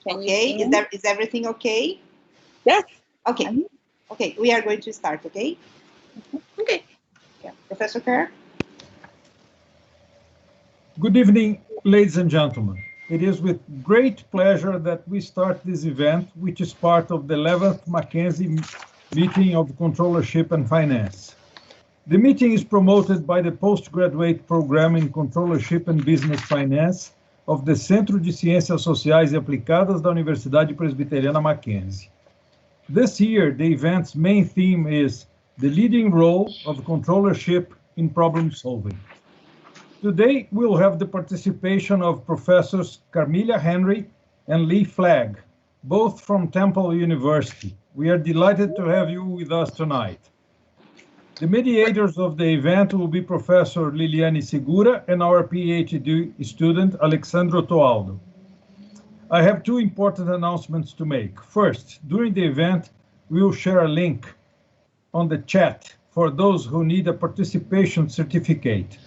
Okay, is everything okay? Yes. Okay. Okay, we are going to start, okay? Okay. Yeah. Professor Kerr? Good evening, ladies and gentlemen. It is with great pleasure that we start this event, which is part of the 11th Mackenzie meeting of Controllership and Finance. The meeting is promoted by the postgraduate program in Controllership and Business Finance of the Centro de Ciências Sociais e Aplicadas da Universidade Presbiteriana Mackenzie. This year, the event's main theme is the leading role of controllership in problem solving. Today, we'll have the participation of Professors Carmilla Henry and Lee Flagg, both from Temple University. We are delighted to have you with us tonight. The mediators of the event will be Professor Liliane Segura and our PhD student, Alexandro Toaldo. I have two important announcements to make. First, during the event, we will share a link on the chat for those who need a participation certificate.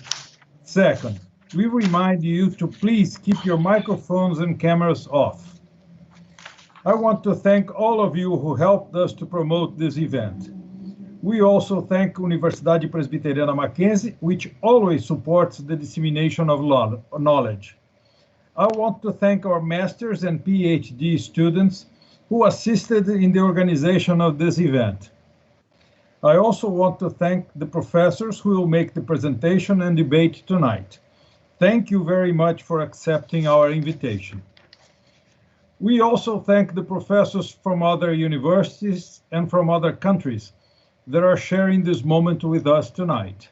Second, we remind you to please keep your microphones and cameras off. I want to thank all of you who helped us to promote this event. We also thank Universidade Presbiteriana Mackenzie, which always supports the dissemination of knowledge. I want to thank our master's and PhD students who assisted in the organization of this event. I also want to thank the professors who will make the presentation and debate tonight. Thank you very much for accepting our invitation. We also thank the professors from other universities and from other countries that are sharing this moment with us tonight.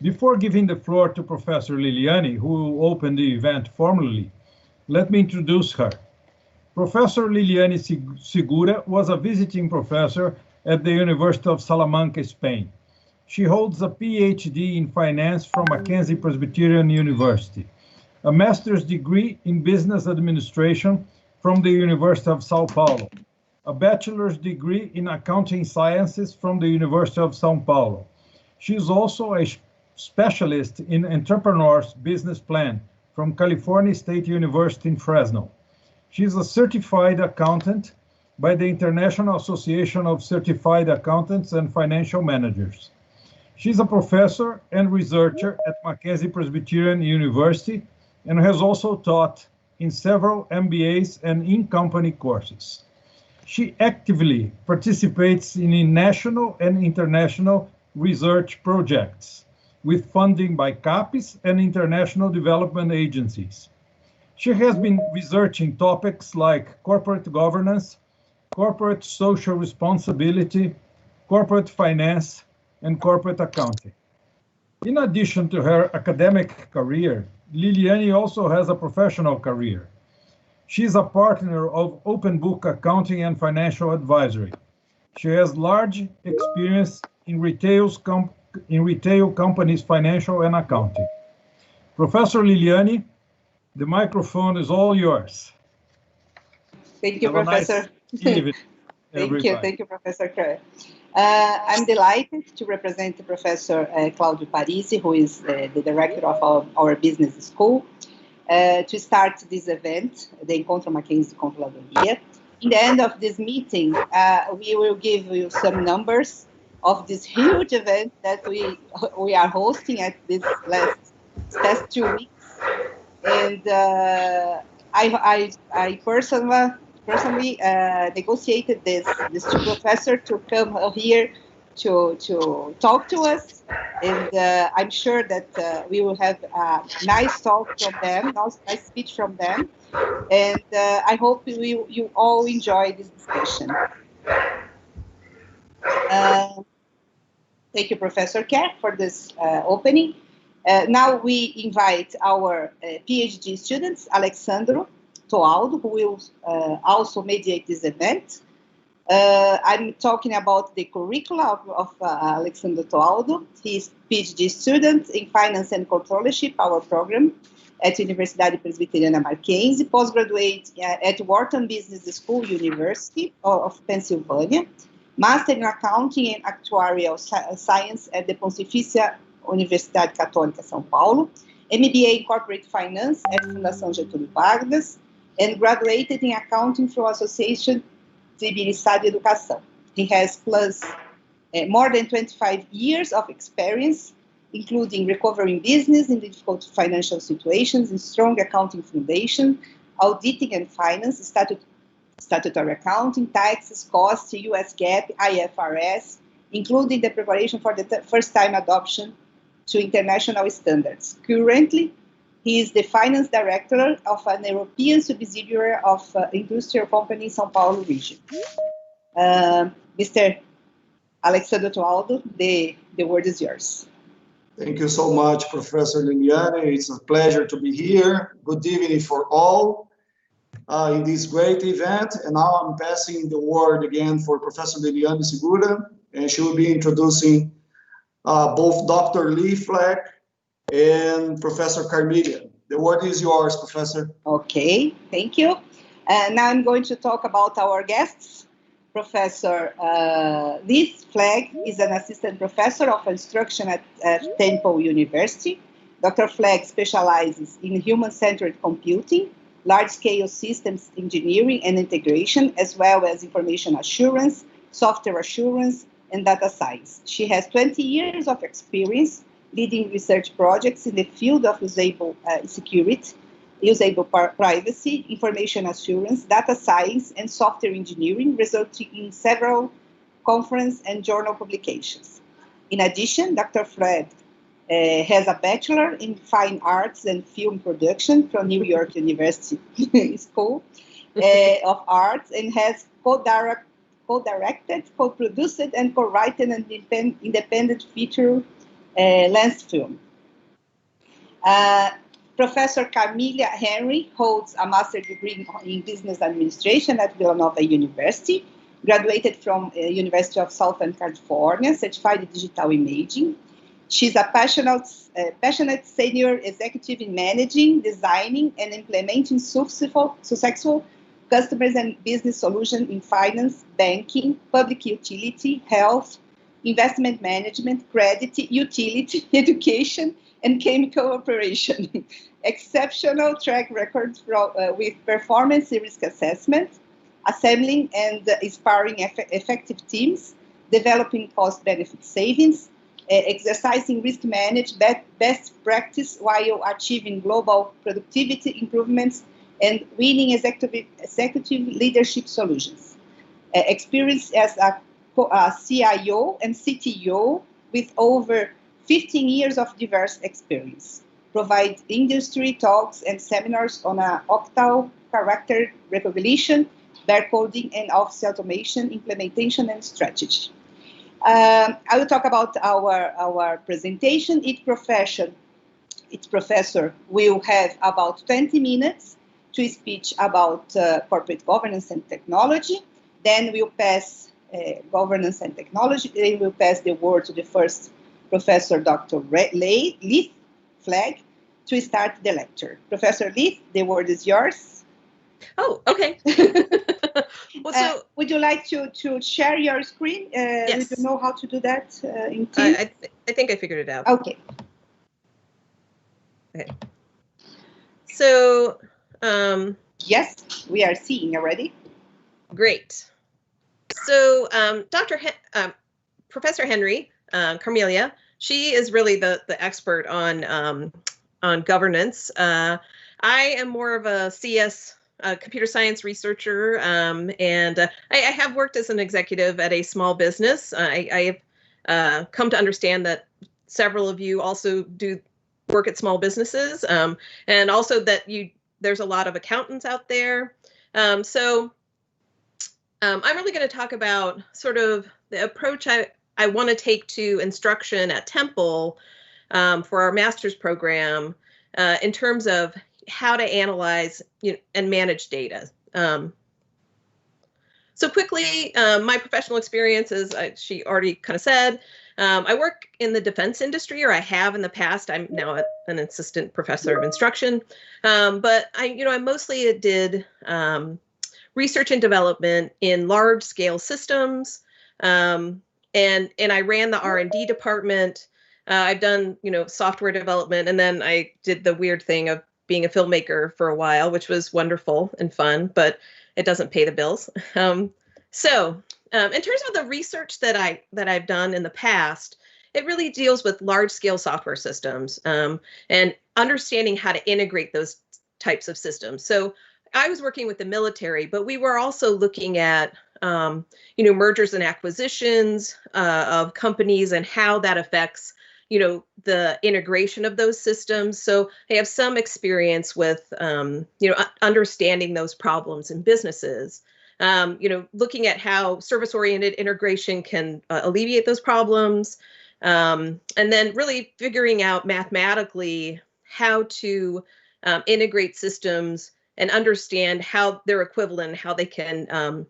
Before giving the floor to Professor Liliane, who will open the event formally, let me introduce her. Professor Liliane Segura was a visiting professor at the University of Salamanca, Spain. She holds a PhD in finance from Mackenzie Presbyterian University, a master's degree in business administration from the University of Sao Paulo, a bachelor's degree in accounting sciences from the University of São Paulo. She is also a specialist in entrepreneur's business plan from California State University in Fresno. She is a certified accountant by the International Association of Certified Accountants and Financial Managers. She's a professor and researcher at Mackenzie Presbyterian University and has also taught in several MBAs and in-company courses. She actively participates in national and international research projects with funding by CAPES and international development agencies. She has been researching topics like corporate governance, corporate social responsibility, corporate finance, and corporate accounting. In addition to her academic career, Liliane also has a professional career. She is a partner of Open Book Accounting and Financial Advisory. She has large experience in retail companies' financial and accounting. Professor Liliane, the microphone is all yours. Thank you, Professor. Nice Thank you, Professor Kerr. I'm delighted to represent Professor Claudio Parisi, who is the director of our business school, to start this event, the Encontro Mackenzie Controladoria. In the end of this meeting, we will give you some numbers of this huge event that we are hosting at this past 2 weeks. And I personally negotiated this two professor to come here to talk to us, and I'm sure that we will have a nice talk from them, nice speech from them, and I hope you all enjoy this discussion. Thank you, Professor Kerr, for this opening. Now we invite our PhD students, Alexandro Toaldo, who will also mediate this event. I'm talking about the curricula of Alexandro Toaldo. He's PhD student in Finance and Controllership, our program at Universidade Presbiteriana Mackenzie, postgraduate at Wharton Business School, University of Pennsylvania, Master in Accounting and Actuarial Science at the Pontifícia Universidade Católica São Paulo, MBA in Corporate Finance at Fundação Getúlio Vargas, and graduated in accounting from Association Civilizada Educação. He has more than 25 years of experience, including recovering business in difficult financial situations, in strong accounting foundation, auditing and finance, statutory accounting, taxes, costs, US GAAP, IFRS, including the preparation for the first-time adoption to international standards. Currently, he is the finance director of an European subsidiary of industrial company in São Paulo region. Mr. Alexandre Toaldo, the word is yours. Thank you so much, Professor Liliane. It's a pleasure to be here. Good evening for all in this great event. And now I'm passing the word again for Professor Liliane Segura, and she will be introducing both Dr. Lee Fleck and Professor Carmelia. The word is yours, Professor. Okay, thank you. Now I'm going to talk about our guests. Professor Lee Fleck is an assistant professor of instruction at Temple University. Dr. Fleck specializes in human-centered computing, large-scale systems engineering and integration, as well as information assurance, software assurance, and data science. She has 20 years of experience leading research projects in the field of usable security, usable privacy, information assurance, data science, and software engineering, resulting in several conference and journal publications. In addition, Dr. Fleck has a bachelor in fine arts and film production from New York University School of Arts, and has co-directed, co-produced, and co-written an independent feature length film. Professor Carmelia Henry holds a master's degree in business administration at Villanova University, graduated from University of Southern California, certified in digital imaging. She's a passionate senior executive in managing, designing, and implementing successful customers and business solutions in finance, banking, public utility, health, investment management, credit, utility, education, and chemical operation. Exceptional track record with performance risk assessment, assembling and inspiring effective teams, developing cost-benefit savings, exercising risk management best practice while achieving global productivity improvements and winning executive leadership solutions. Experience as a CIO and CTO with over 15 years of diverse experience. Provide industry talks and seminars on octal character recognition, barcoding, and office automation implementation and strategy. I will talk about our presentation. Each professor will have about 20 minutes to speak about corporate governance and technology. Then we'll pass governance and technology. Then we'll pass the word to the first Professor Dr. Lee Fleck to start the lecture. Professor Lee, the word is yours. Oh, okay. Well, would you like to share your screen? Yes. Do you know how to do that in Teams? I think I figured it out. Okay. Okay. So, yes, we are seeing already. Great. So, Professor Henry, Carmelia, she is really the expert on governance. I am more of a CS, computer science researcher, and I have worked as an executive at a small business. I have come to understand that several of you also do work at small businesses, and also that there's a lot of accountants out there. So I'm really going to talk about sort of the approach I want to take to instruction at Temple for our master's program in terms of how to analyze and manage data. So quickly, my professional experience, as she already kind of said, I work in the defense industry, or I have in the past. I'm now an assistant professor of instruction, but I mostly did research and development in large-scale systems, and I ran the R&D department. I've done software development, and then I did the weird thing of being a filmmaker for a while, which was wonderful and fun, but it doesn't pay the bills. In terms of the research that I've done in the past, it really deals with large-scale software systems and understanding how to integrate those types of systems. So I was working with the military, but we were also looking at mergers and acquisitions of companies and how that affects the integration of those systems. So I have some experience with understanding those problems in businesses. Looking at how service-oriented integration can alleviate those problems, and then really figuring out mathematically how to integrate systems and understand how they're equivalent, how they can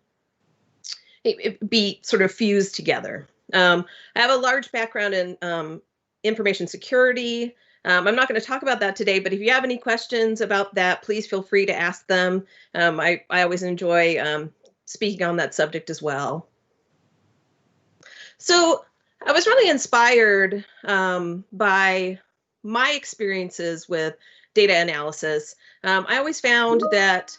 be sort of fused together. I have a large background in information security. I'm not going to talk about that today, but if you have any questions about that, please feel free to ask them. I always enjoy speaking on that subject as well. So I was really inspired by my experiences with data analysis. I always found that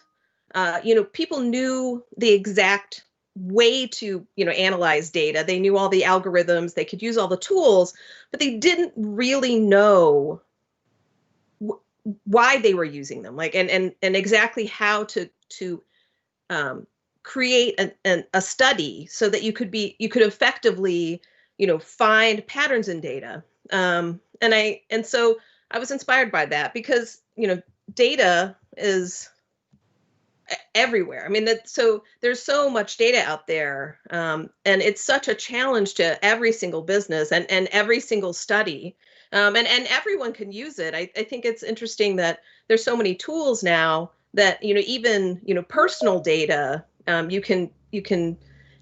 people knew the exact way to analyze data. They knew all the algorithms, they could use all the tools, but they didn't really know why they were using them, and exactly how to create a study so that you could effectively find patterns in data. And so I was inspired by that because data is everywhere. I mean, so there's so much data out there, and it's such a challenge to every single business and every single study, and everyone can use it. I think it's interesting that there's so many tools now that even personal data, you can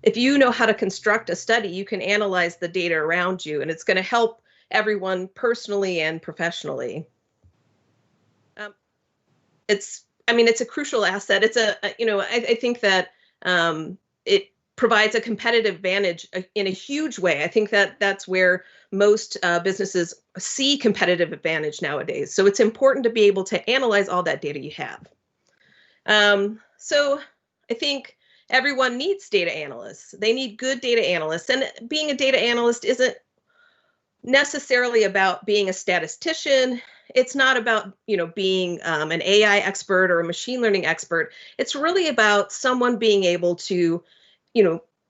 if you know how to construct a study, you can analyze the data around you, and it's going to help everyone personally and professionally. It's a crucial asset. It's I think that it provides a competitive advantage in a huge way. I think that that's where most businesses see competitive advantage nowadays. So it's important to be able to analyze all that data you have. So I think everyone needs data analysts. They need good data analysts. And being a data analyst isn't necessarily about being a statistician. It's not about, being an AI expert or a machine learning expert. It's really about someone being able to,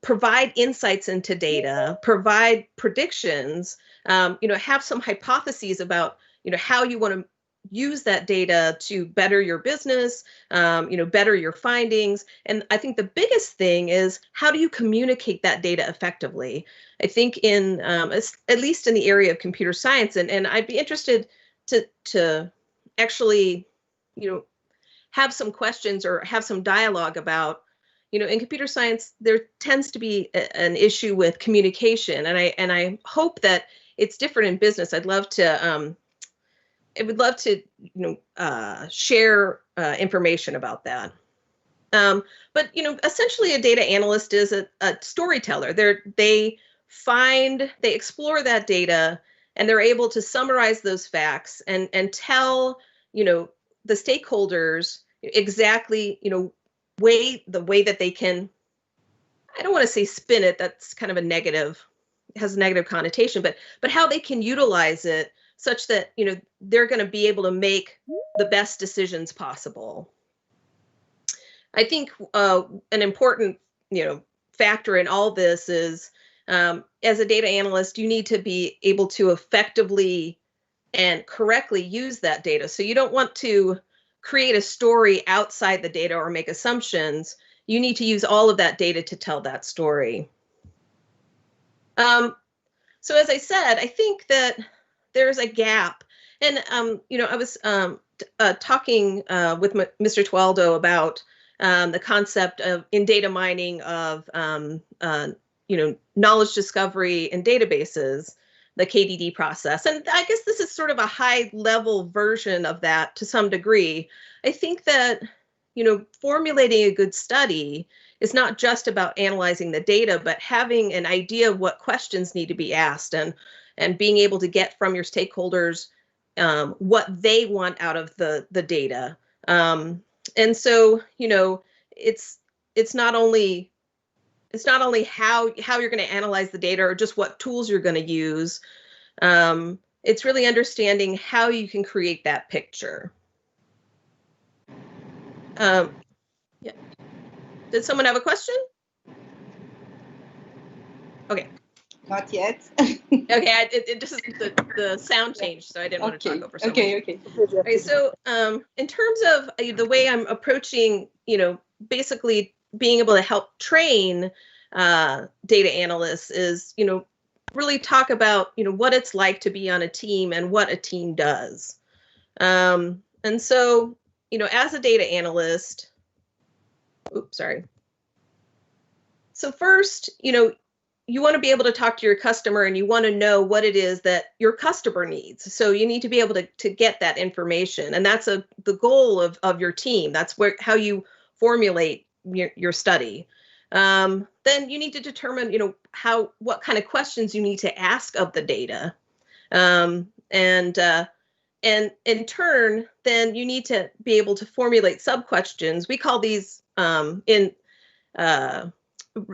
provide insights into data, provide predictions, have some hypotheses about, how you want to use that data to better your business, better your findings. And I think the biggest thing is, how do you communicate that data effectively? I think in, at least in the area of computer science, and I'd be interested to actually, have some questions or have some dialogue about, in computer science, there tends to be an issue with communication, and I hope that it's different in business. I'd love to, share information about that. But essentially, a data analyst is a storyteller. They explore that data, and they're able to summarize those facts and tell the stakeholders exactly the way that they can. I don't want to say spin it. That's kind of has a negative connotation. But how they can utilize it such that they're going to be able to make the best decisions possible. I think an important factor in all this is, as a data analyst, you need to be able to effectively and correctly use that data. So you don't want to create a story outside the data or make assumptions. You need to use all of that data to tell that story. So as I said, I think that there's a gap. And, I was talking with Mr. Tualdo about the concept of, in data mining, of, knowledge discovery in databases, the KDD process. And I guess this is sort of a high level version of that to some degree. I think that, formulating a good study is not just about analyzing the data, but having an idea of what questions need to be asked, and being able to get from your stakeholders what they want out of the data. And so, it's not only how you're going to analyze the data or just what tools you're going to use. It's really understanding how you can create that picture. Yeah. Did someone have a question? Okay. Not yet. Okay, it just the sound changed, so I didn't want to talk over someone. Okay, so in terms of the way I'm approaching, basically being able to help train data analysts is, really talk about, what it's like to be on a team and what a team does. And so, as a data analyst, oops, sorry. So first, you want to be able to talk to your customer and you want to know what it is that your customer needs. So you need to be able to get that information. And that's the goal of your team. That's how you formulate your study. Then you need to determine, what kind of questions you need to ask of the data. And in turn, then you need to be able to formulate sub-questions. We call these in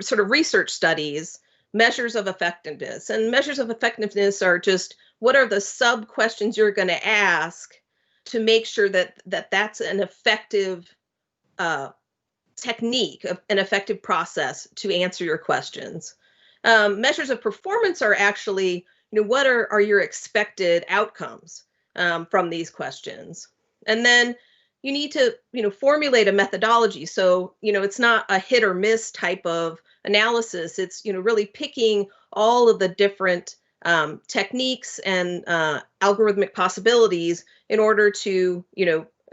sort of research studies, measures of effectiveness. And measures of effectiveness are just what are the sub-questions you're going to ask to make sure that that's an effective technique, an effective process to answer your questions. Measures of performance are actually, what are your expected outcomes from these questions? And then you need to, formulate a methodology. So, it's not a hit or miss type of analysis. It's, really picking all of the different techniques and algorithmic possibilities in order to,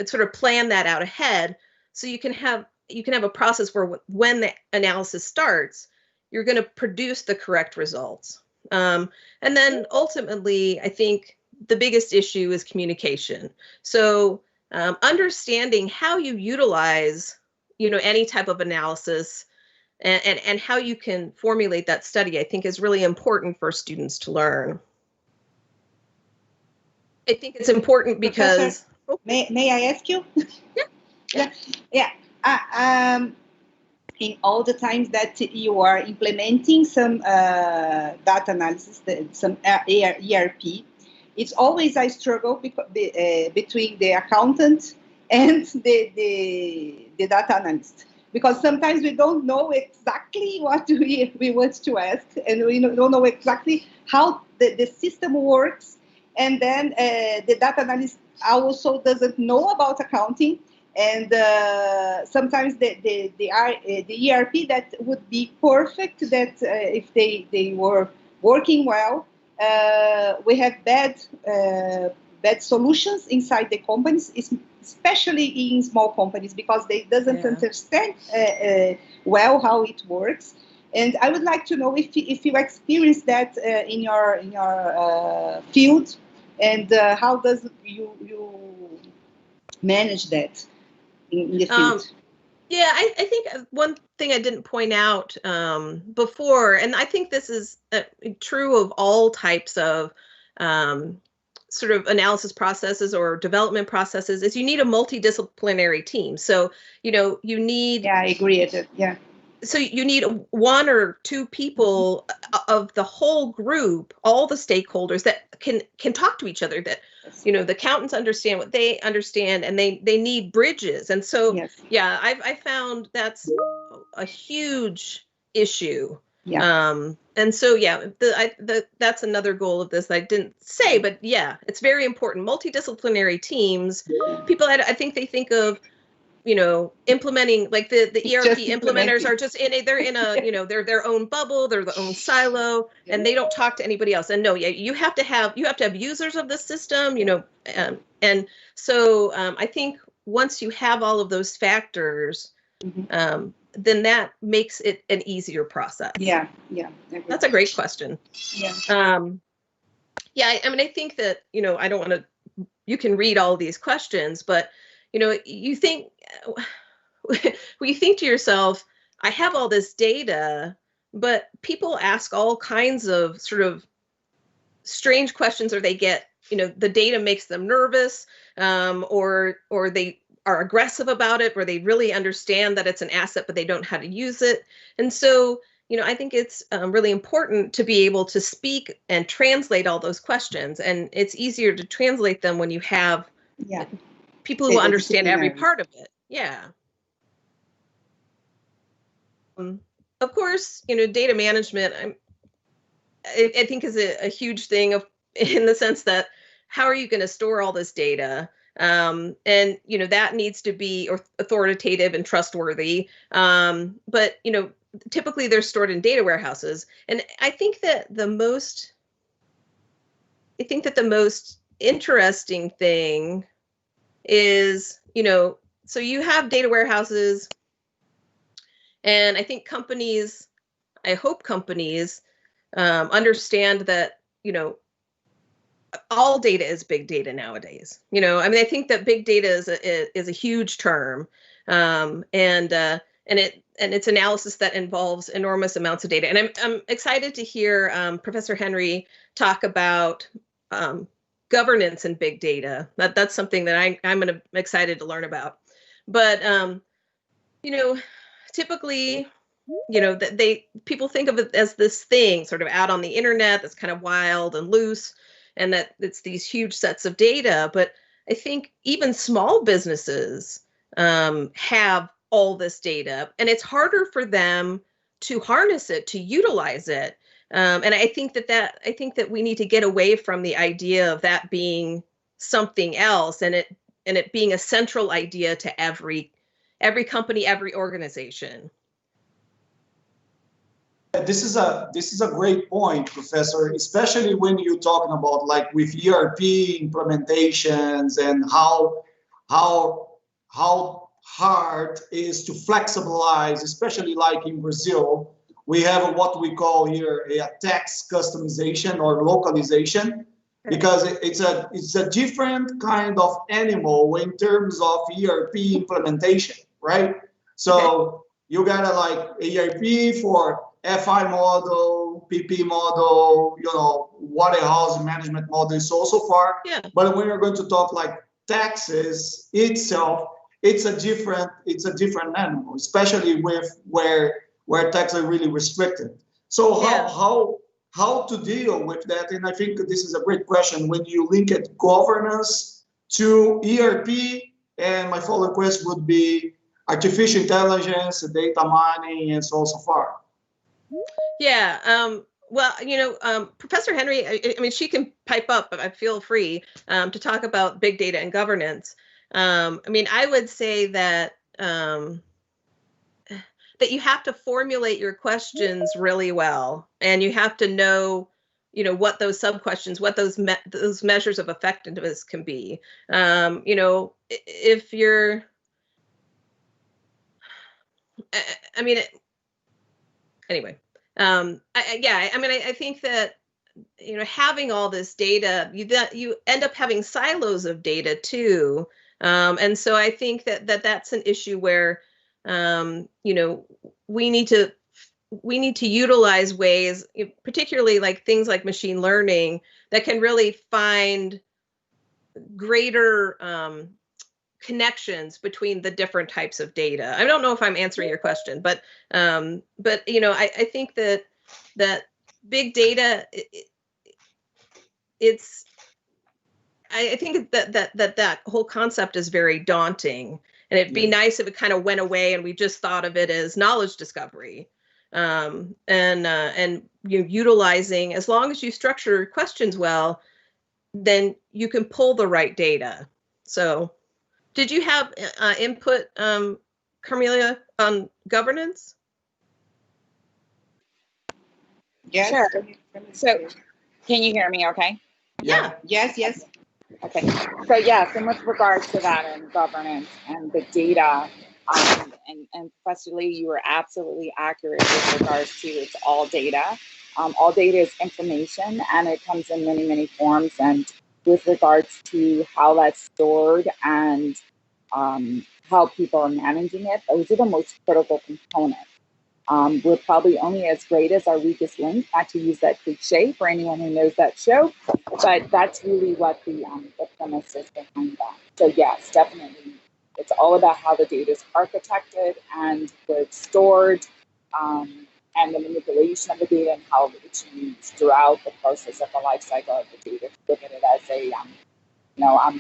sort of plan that out ahead. So you can have a process where when the analysis starts, you're going to produce the correct results. And then ultimately, I think the biggest issue is communication. So understanding how you utilize, any type of analysis and how you can formulate that study, I think is really important for students to learn. I think it's important because... Professor, may I ask you? Yeah. In all the times that you are implementing some data analysis, some ERP, it's always a struggle between the accountant and the data analyst, because sometimes we don't know exactly what we want to ask, and we don't know exactly how the system works, and then the data analyst also doesn't know about accounting. And sometimes the ERP that would be perfect, that if they were working well, we have bad solutions inside the companies, especially in small companies, because they doesn't understand well how it works. And I would like to know if you experience that in your field, and how does you manage that in the field? Yeah, I think one thing I didn't point out before, and I think this is true of all types of sort of analysis processes or development processes, is you need a multidisciplinary team. So, you need... Yeah, I agree with it, yeah. So you need one or two people of the whole group, all the stakeholders that can talk to each other, that, the accountants understand what they understand, and they need bridges. And so, yeah, I found that's a huge issue. Yeah. And so, yeah, that's another goal of this that I didn't say, but yeah, it's very important. Multidisciplinary teams, people, I think they think of, implementing, like the ERP implementers are just they're in a, they're their own bubble, they're their own silo, and they don't talk to anybody else. And no, yeah, you have to have users of the system, and so I think once you have all of those factors, then that makes it an easier process. Yeah. That's a great question. Yeah. Yeah, I mean, I think that, I don't want to, you can read all these questions, but you think, when you think to yourself, I have all this data, but people ask all kinds of sort of strange questions, or they get the data makes them nervous, or they are aggressive about it, or they really understand that it's an asset, but they don't know how to use it. And so, I think it's really important to be able to speak and translate all those questions. And it's easier to translate them when you have people who understand every part of it. Yeah. Of course, data management, I think is a huge thing in the sense that how are you going to store all this data? And, that needs to be authoritative and trustworthy. But, typically they're stored in data warehouses. And I think that the most interesting thing is, so you have data warehouses, and I think I hope companies understand that, all data is big data nowadays. I think that big data is a huge term, and it's analysis that involves enormous amounts of data. And I'm excited to hear Professor Henry talk about governance in big data. That's something that I'm excited to learn about. But typically, people think of it as this thing sort of out on the internet that's kind of wild and loose, and that it's these huge sets of data. But I think even small businesses have all this data, and it's harder for them to harness it, to utilize it. And I think that we need to get away from the idea of that being something else, and it being a central idea to every company, every organization. This is a great point, Professor, especially when you're talking about like with ERP implementations and how hard is to flexibilize, especially like in Brazil, we have what we call here a tax customization or localization, because it's a different kind of animal in terms of ERP implementation, right? So you got like ERP for FI model, PP model, warehouse management model, so far. Yeah. But when you're going to talk like taxes itself, it's a different animal, especially with where taxes are really restricted. So how to deal with that? And I think this is a great question when you link it governance to ERP. And my follow-up question would be artificial intelligence, data mining, and so far. Yeah. Well, Professor Henry, I mean, she can pipe up, but I feel free to talk about big data and governance. I mean, I would say that that you have to formulate your questions really well, and you have to know, what those sub-questions, what those measures of effectiveness can be. If you're, anyway. I think that, having all this data, you end up having silos of data too. And so I think that's an issue where, we need to utilize ways, particularly like things like machine learning, that can really find greater connections between the different types of data. I don't know if I'm answering your question, but I think that big data, I think that whole concept is very daunting, and it'd be nice if it kind of went away and we just thought of it as knowledge discovery, and utilizing, as long as you structure questions well, then you can pull the right data. So, did you have input, Carmelia, on governance? Yes. Sure. So, can you hear me okay? Yeah. Yes. Okay. So, yes, and with regards to that and governance and the data, and Professor Lee, you were absolutely accurate with regards to it's all data. All data is information, and it comes in many, many forms. And with regards to how that's stored and how people are managing it, those are the most critical components. We're probably only as great as our weakest link, not to use that cliche for anyone who knows that show, but that's really what the premise is behind that. So yes, definitely, it's all about how the data is architected and where it's stored, and the manipulation of the data and how it's used throughout the process of the life cycle of the data. Look at it as a,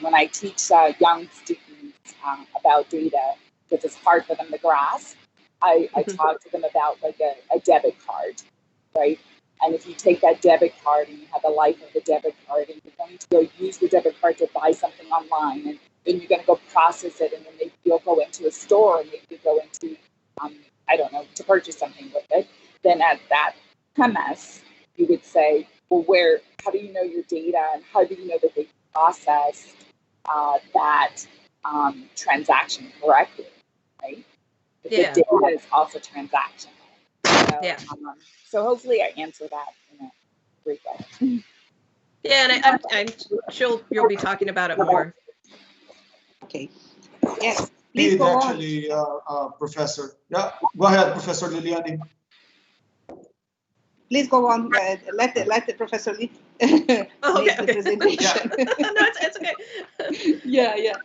when I teach young students about data, because it's hard for them to grasp, I talk to them about like a debit card, right? And if you take that debit card and you have the life of the debit card, and you're going to go use the debit card to buy something online, and then you're going to go process it, and then maybe you'll go into a store, and maybe you go into, I don't know, to purchase something with it. Then at that premise, you would say, well, how do you know your data, and how do you know that they processed that transaction correctly, right? The data is also transactional. So, so hopefully I answer that in a brief way. Yeah, and I'm sure you'll be talking about it more. Okay. Yes. Please go actually, Professor. Yeah, go ahead, Professor Liliane. Please go on. Let the Professor lead the presentation. Yeah. No, it's okay. Yeah.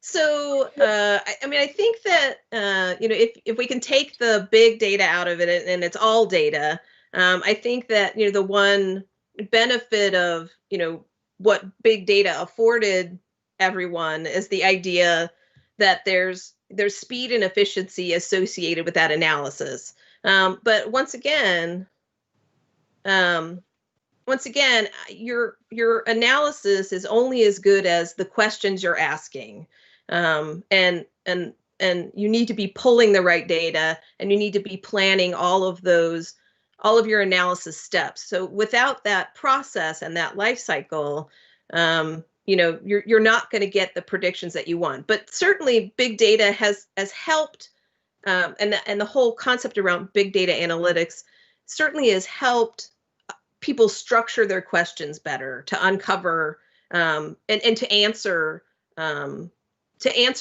So, I mean, I think that, if we can take the big data out of it and it's all data, I think that, the one benefit of, what big data afforded everyone is the idea that there's speed and efficiency associated with that analysis. But once again, your analysis is only as good as the questions you're asking. And you need to be pulling the right data, and you need to be planning all of your analysis steps. So without that process and that life cycle, you're not going to get the predictions that you want. But certainly big data has helped, and the whole concept around big data analytics certainly has helped people structure their questions better, to uncover and to answer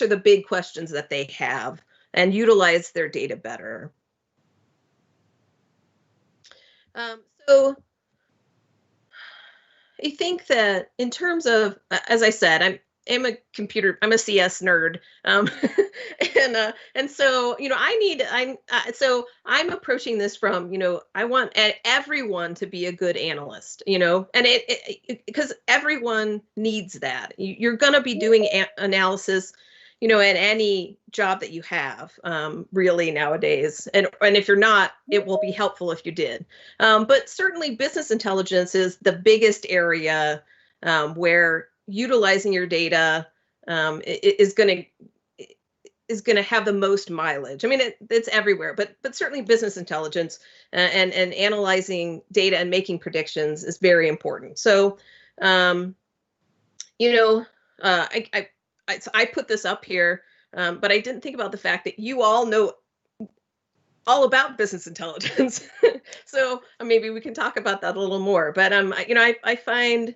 the big questions that they have and utilize their data better. So I think that in terms of, as I said, I'm a CS nerd, and so so I'm approaching this from, I want everyone to be a good analyst, and it because everyone needs that. You're going to be doing analysis, in any job that you have, really nowadays, and if you're not, it will be helpful if you did. But certainly, business intelligence is the biggest area where utilizing your data is going to have the most mileage. I mean, it's everywhere, but certainly business intelligence and analyzing data and making predictions is very important. So, I put this up here, but I didn't think about the fact that you all know all about business intelligence. So maybe we can talk about that a little more. But I find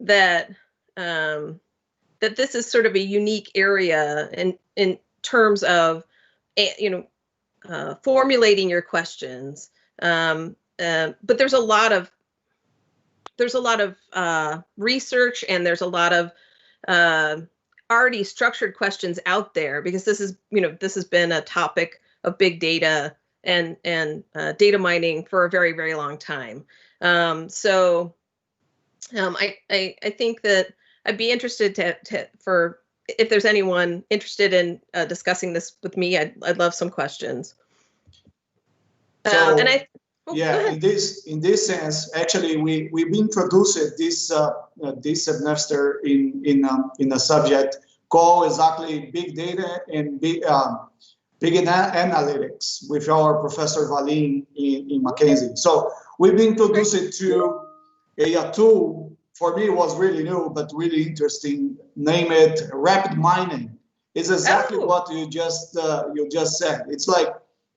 that that this is sort of a unique area in terms of formulating your questions. But there's a lot of research, and there's a lot of already structured questions out there, because this has been a topic of big data and data mining for a very, very long time. So I think that I'd be interested for if there's anyone interested in discussing this with me. I'd love some questions. So, in this sense, actually, we introduced this semester in a subject called exactly big data and big analytics with our Professor Valim in Mackenzie. So we've introduced it to a tool. For me, it was really new, but really interesting. Name it rapid mining. It's exactly what you just said. It's like,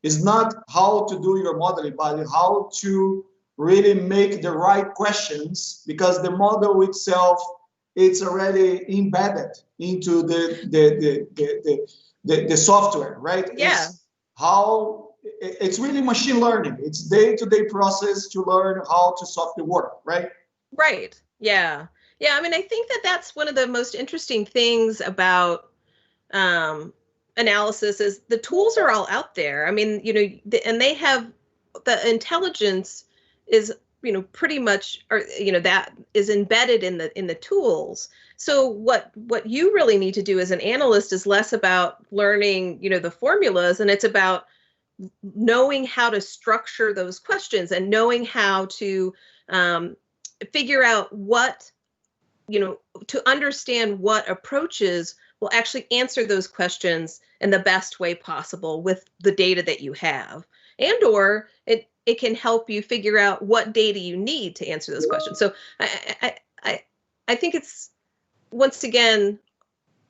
it's not how to do your modeling, but how to really make the right questions, because the model itself, it's already embedded into the software, right? Yeah. It's how it's really machine learning. It's day-to-day process to learn how to solve the work, right? Right. Yeah. Yeah. I mean, I think that that's one of the most interesting things about analysis is the tools are all out there. I mean, you know, and they have the intelligence is, you know, pretty much, or, you know, that is embedded in the tools. So what you really need to do as an analyst is less about learning, you know, the formulas, and it's about knowing how to structure those questions and knowing how to figure out what, you know, to understand what approaches will actually answer those questions in the best way possible with the data that you have. And or it can help you figure out what data you need to answer those questions. So I think it's, once again,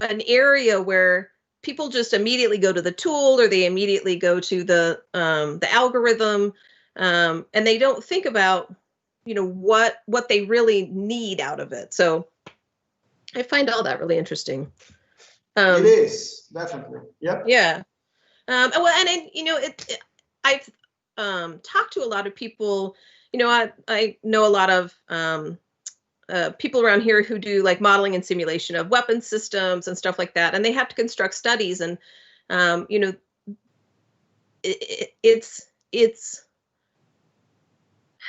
an area where people just immediately go to the tool, or they immediately go to the algorithm, and they don't think about, you know, what they really need out of it. So I find all that really interesting. It is, definitely. Yep. Yeah. Well, and you know, I've talked to a lot of people. You know, I know a lot of people around here who do like modeling and simulation of weapons systems and stuff like that, and they have to construct studies. And you know, it's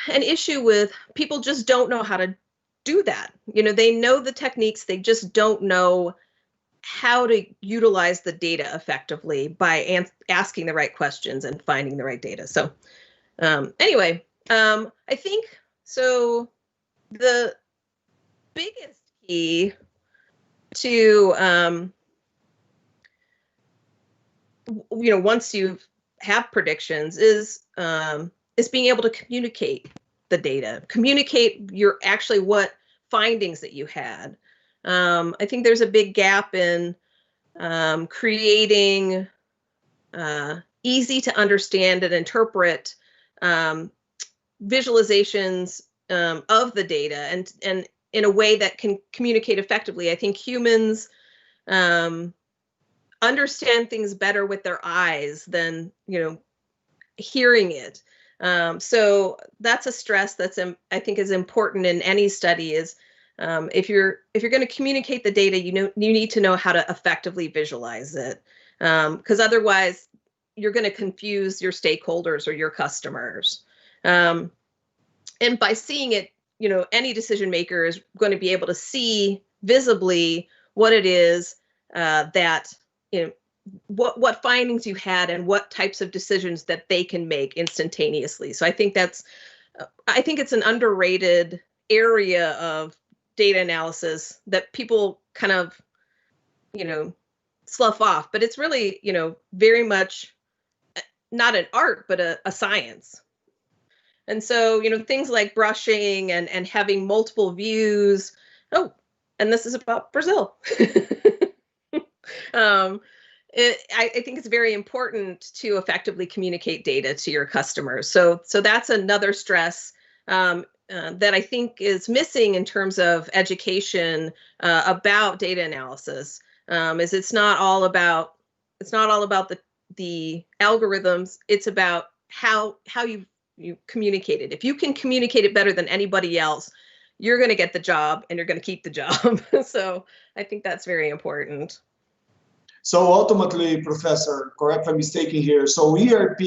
an issue with people just don't know how to do that. You know, they know the techniques, they just don't know how to utilize the data effectively by asking the right questions and finding the right data. So anyway, I think so the biggest key to you know, once you have predictions is being able to communicate the data, communicate what findings that you had. I think there's a big gap in creating easy to understand and interpret visualizations of the data, and in a way that can communicate effectively. I think humans understand things better with their eyes than, you know, hearing it. So that's a stress that's I think is important in any study. Is if you're going to communicate the data, you need to know how to effectively visualize it, because otherwise you're going to confuse your stakeholders or your customers. And by seeing it, you know, any decision maker is going to be able to see visibly what it is that, you know, what findings you had and what types of decisions that they can make instantaneously. So I think it's an underrated area of data analysis that people kind of, you know, slough off, but it's really, you know, very much not an art, but a science. And so, you know, things like brushing and having multiple views. Oh, and this is about Brazil. I think it's very important to effectively communicate data to your customers. So that's another stress that I think is missing in terms of education about data analysis. Is it's not all about the algorithms. It's about how you communicate it. If you can communicate it better than anybody else, you're going to get the job and you're going to keep the job. So I think that's very important. So ultimately, Professor, correct if I'm mistaken here, so ERP,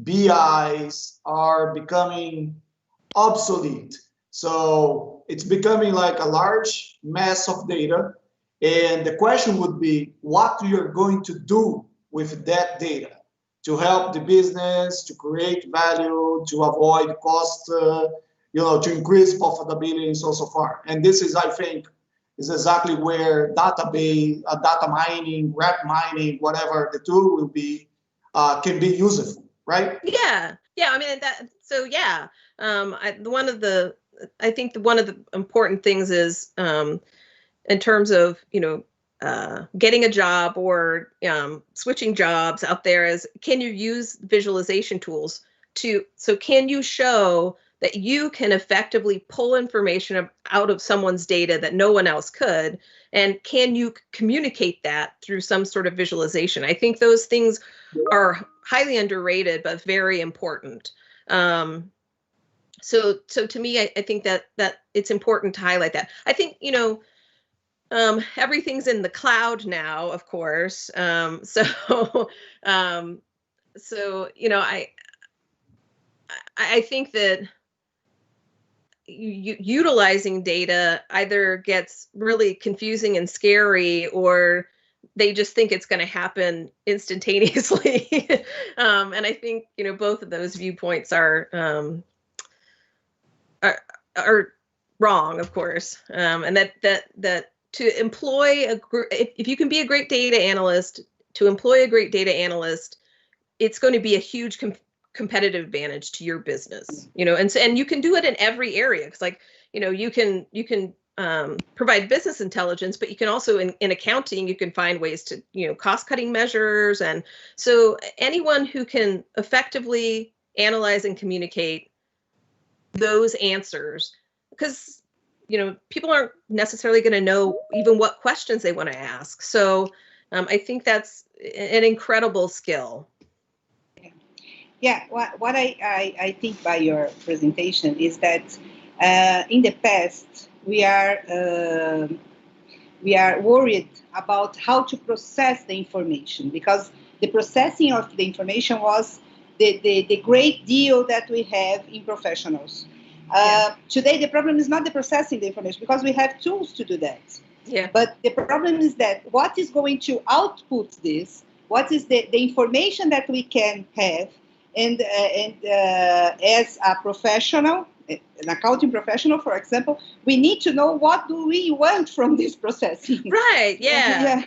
BIs are becoming obsolete. So it's becoming like a large mass of data. And the question would be, what you're going to do with that data to help the business, to create value, to avoid cost, you know, to increase profitability and so far. And this is, I think, is exactly where database, data mining, rep mining, whatever the tool will be, can be useful, right? Yeah. I mean, yeah. I think one of the important things is in terms of, you know, getting a job or switching jobs out there, is can you use visualization tools so can you show that you can effectively pull information out of someone's data that no one else could, and can you communicate that through some sort of visualization? I think those things are highly underrated, but very important. So to me, I think that it's important to highlight that. I think, everything's in the cloud now, of course. I think that utilizing data either gets really confusing and scary, or they just think it's going to happen instantaneously. And I think, both of those viewpoints are wrong, of course. And that to employ if you can be a great data analyst, to employ a great data analyst, it's going to be a huge competitive advantage to your business, and you can do it in every area. Because you can provide business intelligence, but you can also in accounting, you can find ways to, cost cutting measures. And so anyone who can effectively analyze and communicate those answers, because, people aren't necessarily going to know even what questions they want to ask. So I think that's an incredible skill. Yeah, what I think by your presentation is that in the past we are worried about how to process the information, because the processing of the information was the great deal that we have in professionals. Today the problem is not the processing the information, because we have tools to do that. Yeah. But the problem is that what is going to output this? What is the information that we can have? And as a professional, an accounting professional, for example, we need to know what do we want from this processing. Right. Yeah.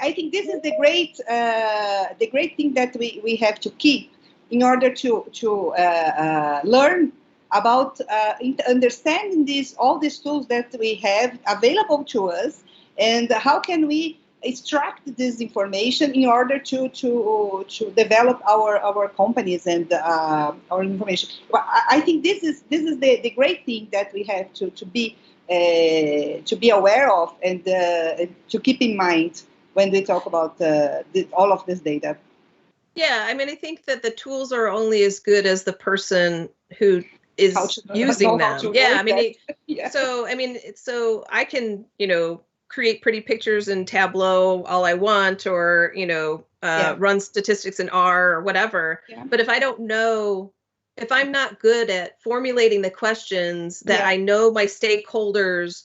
I think this is the great thing that we have to keep in order to learn about understanding all these tools that we have available to us, and how can we extract this information in order to develop our companies and our information. Well, I think this is the great thing that we have to be aware of and to keep in mind when we talk about all of this data. Yeah, I mean, I think that the tools are only as good as the person who is using them. Yeah, I mean, so I can, create pretty pictures in Tableau all I want, or, run statistics in R or whatever. Yeah. But if I'm not good at formulating the questions that I know my stakeholders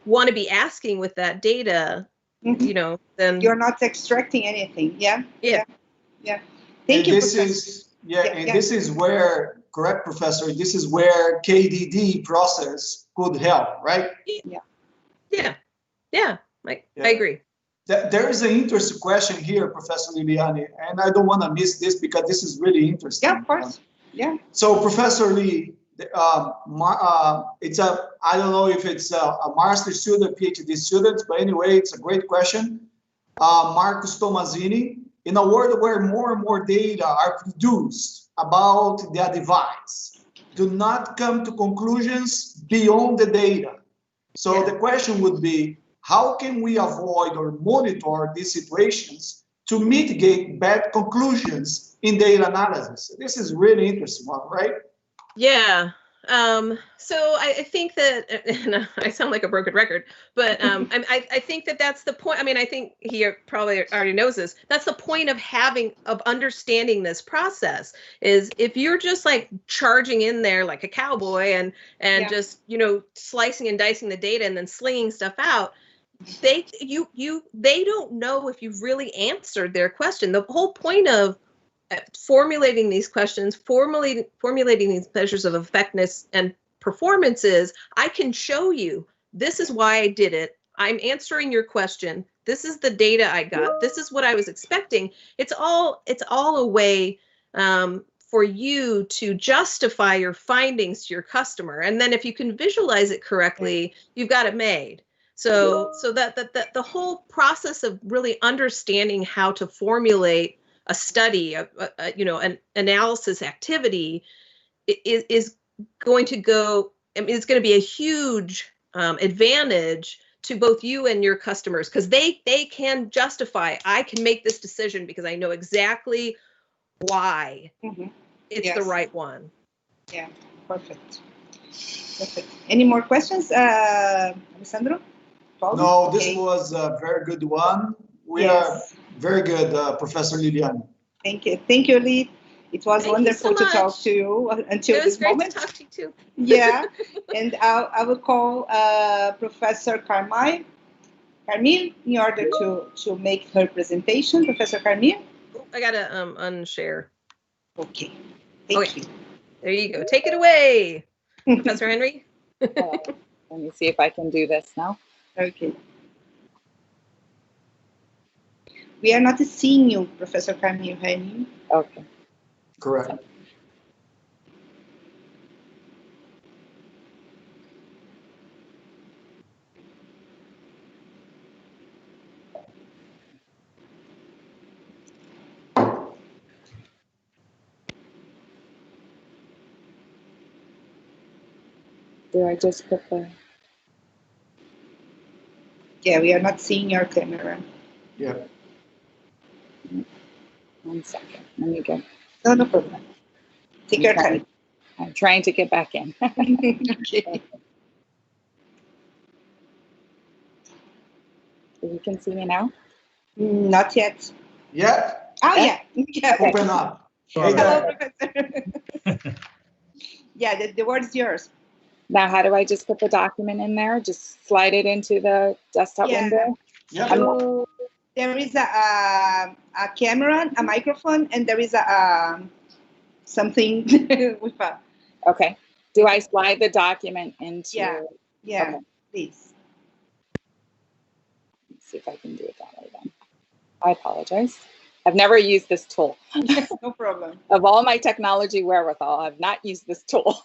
want to be asking with that data, then you're not extracting anything. Yeah. Thank you. This is where, correct, Professor, this is where KDD process could help, right? Yeah, I agree. There is an interesting question here, Professor Liliane, and I don't want to miss this because this is really interesting. Yeah, of course. Yeah. So, Professor Lee, I don't know if it's a master's student, PhD student, but anyway, it's a great question. Marcus Tomazini, in a world where more and more data are produced about the device, do not come to conclusions beyond the data. So the question would be, how can we avoid or monitor these situations to mitigate bad conclusions in data analysis? This is really interesting one, right? Yeah. So I think that, and I sound like a broken record, but I think that that's the point. I mean, I think he probably already knows this. That's the point of understanding this process, is if you're just like charging in there like a cowboy and just, slicing and dicing the data and then slinging stuff out, they don't know if you've really answered their question. The whole point of formulating these questions, formulating these measures of effectiveness and performances, I can show you, this is why I did it. I'm answering your question. This is the data I got. This is what I was expecting. It's all a way for you to justify your findings to your customer. And then if you can visualize it correctly, you've got it made. So that the whole process of really understanding how to formulate a study, an analysis activity is going to go. I mean, it's going to be a huge advantage to both you and your customers, because they can justify, I can make this decision because I know exactly why it's the right one. Yeah, perfect. Perfect. Any more questions, Alessandro? Paulo? No, this was a very good one. We are very good, Professor Liliane. Thank you. Thank you, Lee. It was wonderful to talk to you until this moment. It was great to talk to you too. Yeah, and I will call Professor Carmine in order to make her presentation. Professor Carmine? I gotta unshare. Okay, thank you. There you go. Take it away, Professor Henry. Let me see if I can do this now. Okay. We are not seeing you, Professor Carmine Henry. Okay. Correct. Do I just put the... Yeah, we are not seeing your camera. Yeah. 1 second. Let me go. No problem. Take your time. I'm trying to get back in. Okay. You can see me now? Not yet. Yeah. Oh, yeah. Yeah. Open up. Sorry. Hello, Professor. Yeah, the word is yours. Now, how do I just put the document in there? Just slide it into the desktop window? Yeah. So there is a camera, a microphone, and there is a something with a... Okay. Do I slide the document into... Yeah, okay. Please. Let's see if I can do it that way then. I apologize. I've never used this tool. No problem. Of all my technology wherewithal, I've not used this tool.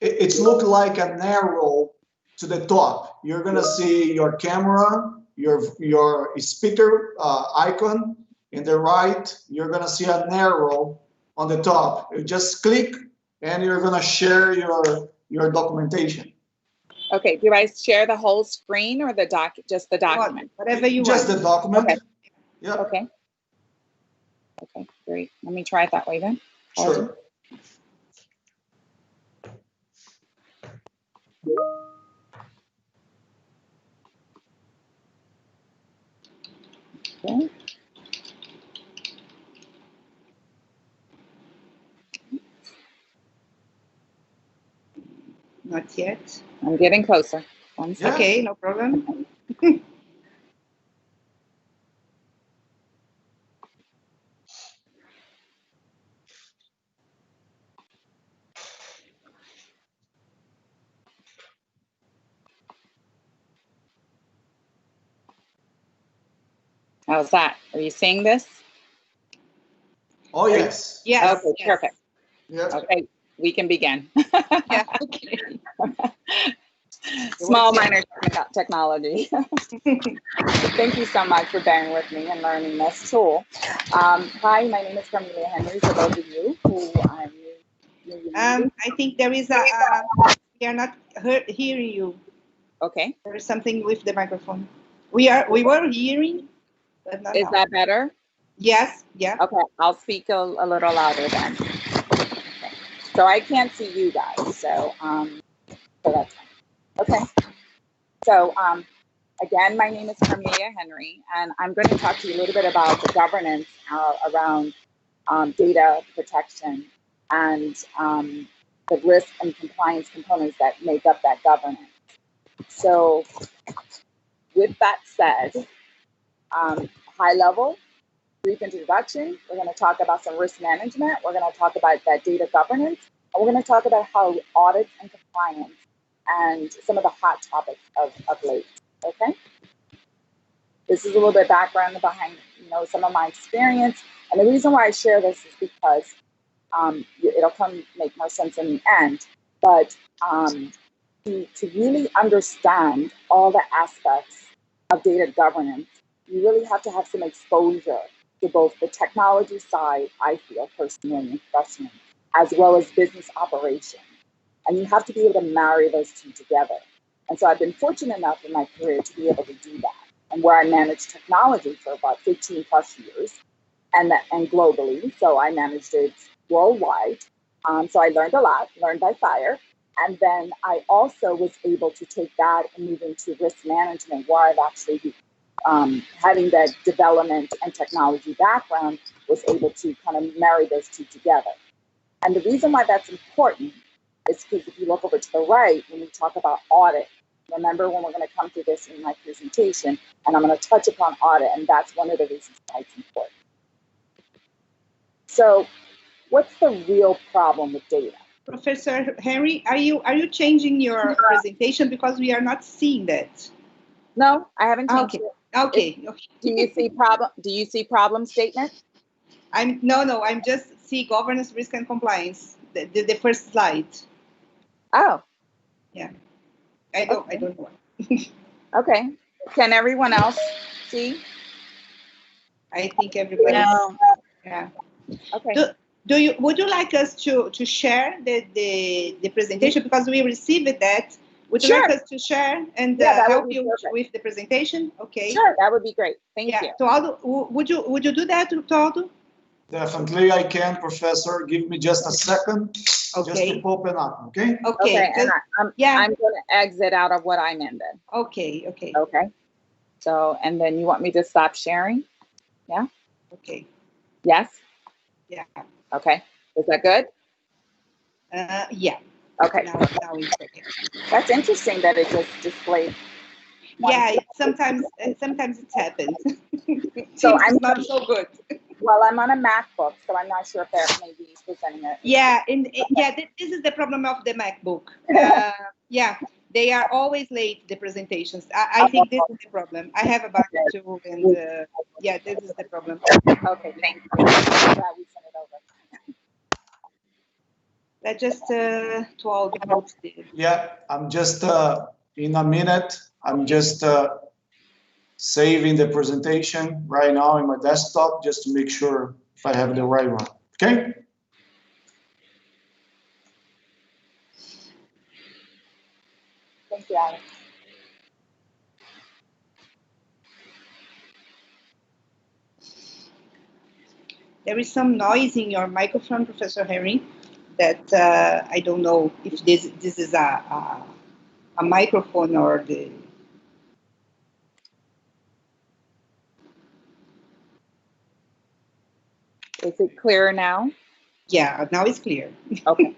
It's look like an arrow to the top. You're gonna see your camera, your speaker icon. In the right, you're gonna see an arrow on the top. You just click, and you're gonna share your documentation. Okay. Do I share the whole screen or just the document? Whatever you just want. the document. Okay. Yeah. Okay. Okay. Great. Let me try it that way then. Sure. Okay. Not yet. I'm getting closer. 1 second. Okay, no problem. How's that? Are you seeing this? Oh yes. Yes. Okay, yes. perfect. Yeah. Okay, we can begin. Yeah, okay. Small minor technology. Thank you so much for bearing with me and learning this tool. Hi, my name is Cornelia Henry, for those of you who are new. I think there is we are not hearing you. Okay. There is something with the microphone. We were hearing, but not Is now. that better? Yes, yeah. Okay, I'll speak a little louder then. Okay. So I can't see you guys, so that's fine. Okay. So again, my name is Cornelia Henry, and I'm going to talk to you a little bit about the governance around data protection and the risk and compliance components that make up that governance. So with that said, high level, brief introduction, we're going to talk about some risk management, we're going to talk about that data governance, and we're going to talk about how audits and compliance and some of the hot topics of late, okay? This is a little bit background behind, some of my experience. And the reason why I share this is because it'll make more sense in the end. But to really understand all the aspects of data governance, you really have to have some exposure to both the technology side, I feel personally and professionally, as well as business operations. And you have to be able to marry those two together. And so I've been fortunate enough in my career to be able to do that. And where I managed technology for about 15 plus years and globally. So I managed it worldwide. So I learned a lot, learned by fire. And then I also was able to take that and move into risk management, where I've actually, having that development and technology background, was able to kind of marry those two together. And the reason why that's important is because if you look over to the right, when we talk about audit, remember when we're going to come to this in my presentation, and I'm going to touch upon audit, and that's one of the reasons why it's important. So what's the real problem with data? Professor Henry, are you changing your presentation, because we are not seeing that? No, I haven't changed it. Okay. Do you see problem? Do you see problem statement? No, I'm just see governance, risk, and compliance. The first slide. Oh. Yeah. I don't know. Okay. Can everyone else see? I think everybody. No. Yeah. Okay. Would you like us to share the presentation, because we received that? Would you like us to share and help you with the presentation? Okay. Sure, that would be great. Thank you. Toaldo, would you do that, Toaldo? Definitely, I can, Professor. Give me just a second, just to open up. Okay. Okay. And I'm going to exit out of what I'm in then. Okay. Okay. So, and then you want me to stop sharing? Yeah. Okay. Yes. Yeah. Okay. Is that good? Yeah. Okay. Now it's okay. That's interesting that it just displayed. Yeah, sometimes it happens. So I'm not so good. Well, I'm on a MacBook, so I'm not sure if that maybe is presenting it. Yeah, this is the problem of the MacBook. Yeah, they are always late, the presentations. I think this is the problem. I have a backup too, and yeah, this is the problem. Okay, thank you. I'm glad we sent it over. Let's just to all the folks did. Yeah, I'm just in a minute. I'm just saving the presentation right now in my desktop, just to make sure if I have the right one. Okay. Thank you, Alex. There is some noise in your microphone, Professor Henry, that I don't know if this is a microphone or the. Is it clearer now? Yeah, now it's clear. Okay.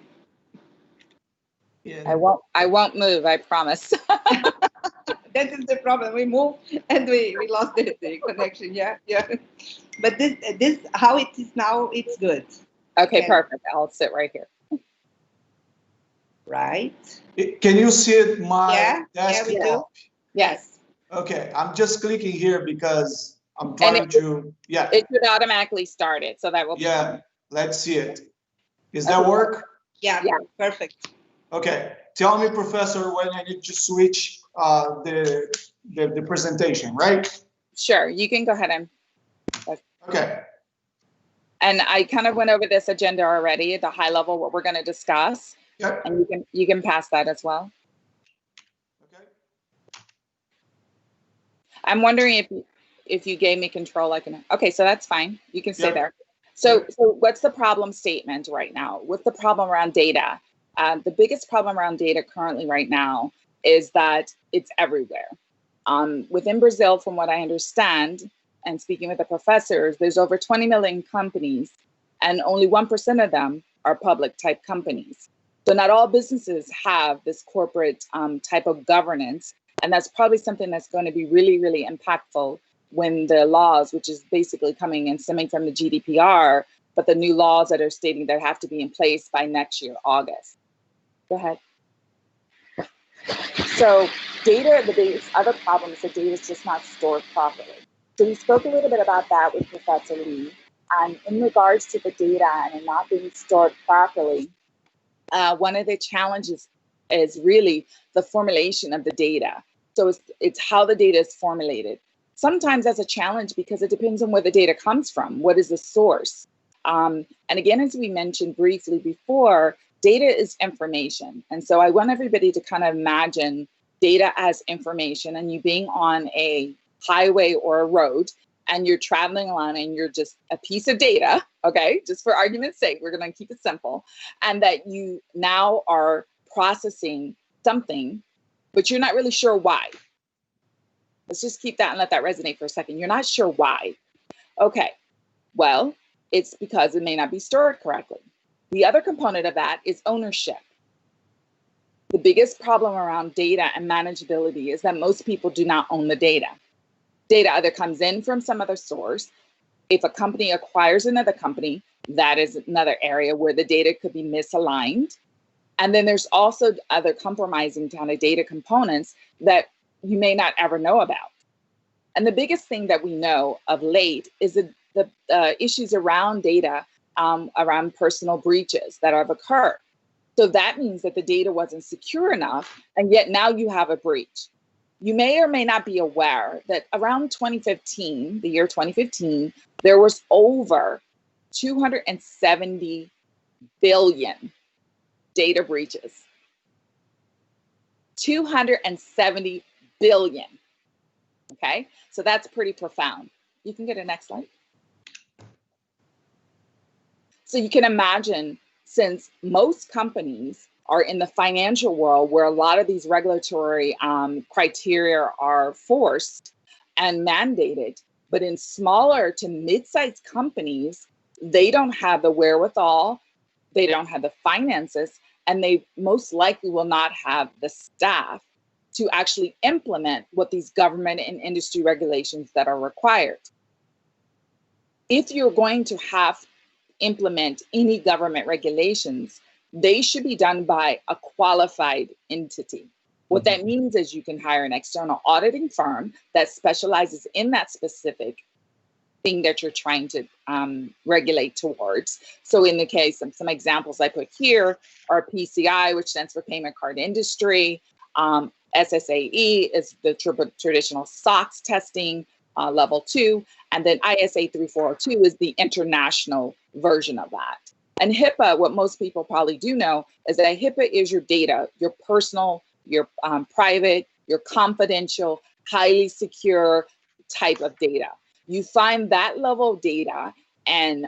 Yeah. I won't move, I promise. That is the problem. We moved and we lost the connection. Yeah. But this how it is now, it's good. Okay, perfect. I'll sit right here. Right. Can you see my desktop? Yeah, we do. Yes. Okay, I'm just clicking here because I'm trying to. Yeah. It should automatically start it, so that will be. Yeah. Let's see it. Is that work? Yeah. Perfect. Okay. Tell me, Professor, when I need to switch the presentation, right? Sure. You can go ahead and. Okay. And I kind of went over this agenda already at the high level, what we're going to discuss. Yep. And you can pass that as well. Okay. I'm wondering if you gave me control, I can. Okay, so that's fine. You can stay there. So what's the problem statement right now? What's the problem around data? The biggest problem around data currently right now is that it's everywhere. Within Brazil, from what I understand, and speaking with the professors, there's over 20 million companies, and only 1% of them are public type companies. So not all businesses have this corporate type of governance, and that's probably something that's going to be really, really impactful when the laws, which is basically coming and stemming from the GDPR, but the new laws that are stating that have to be in place by next year, August. Go ahead. So data, the biggest other problem is that data is just not stored properly. So we spoke a little bit about that with Professor Lee. And in regards to the data and it not being stored properly, one of the challenges is really the formulation of the data. So it's how the data is formulated. Sometimes that's a challenge because it depends on where the data comes from. What is the source? And again, as we mentioned briefly before, data is information. And so I want everybody to kind of imagine data as information, and you being on a highway or a road, and you're traveling along and you're just a piece of data, okay, just for argument's sake, we're going to keep it simple, and that you now are processing something, but you're not really sure why. Let's just keep that and let that resonate for a second. You're not sure why. Okay, well, it's because it may not be stored correctly. The other component of that is ownership. The biggest problem around data and manageability is that most people do not own the data. Data either comes in from some other source. If a company acquires another company, that is another area where the data could be misaligned. And then there's also other compromising kind of data components that you may not ever know about. And the biggest thing that we know of late is the issues around data, around personal breaches that have occurred. So that means that the data wasn't secure enough, and yet now you have a breach. You may or may not be aware that around 2015, the year 2015, there was over 270 billion data breaches. 270 billion. Okay, so that's pretty profound. You can get a next slide. So you can imagine, since most companies are in the financial world where a lot of these regulatory criteria are forced and mandated, but in smaller to mid-sized companies, they don't have the wherewithal, they don't have the finances, and they most likely will not have the staff to actually implement what these government and industry regulations that are required. If you're going to have implement any government regulations, they should be done by a qualified entity. What that means is you can hire an external auditing firm that specializes in that specific thing that you're trying to regulate towards. So in the case of some examples I put here are PCI, which stands for Payment Card Industry. SSAE is the traditional SOX testing, level 2. And then ISA 3402 is the international version of that. And HIPAA, what most people probably do know, is that HIPAA is your data, your personal, your private, your confidential, highly secure type of data. You find that level of data in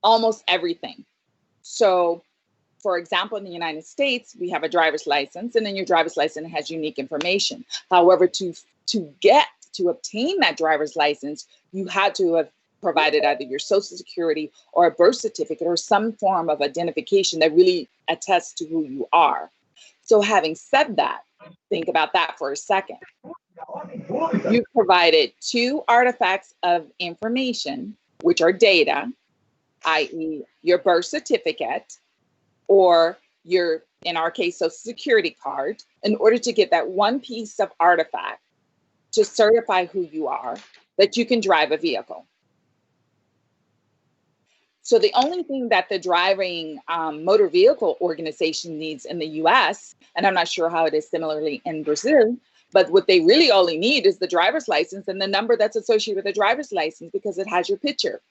almost everything. So, for example, in the United States, we have a driver's license, and then your driver's license has unique information. However, to obtain that driver's license, you had to have provided either your social security or a birth certificate or some form of identification that really attests to who you are. So having said that, think about that for a second. You've provided 2 artifacts of information, which are data, i.e. your birth certificate or your, in our case, social security card, in order to get that one piece of artifact to certify who you are, that you can drive a vehicle. So the only thing that the driving motor vehicle organization needs in the US, and I'm not sure how it is similarly in Brazil, but what they really only need is the driver's license and the number that's associated with the driver's license because it has your picture.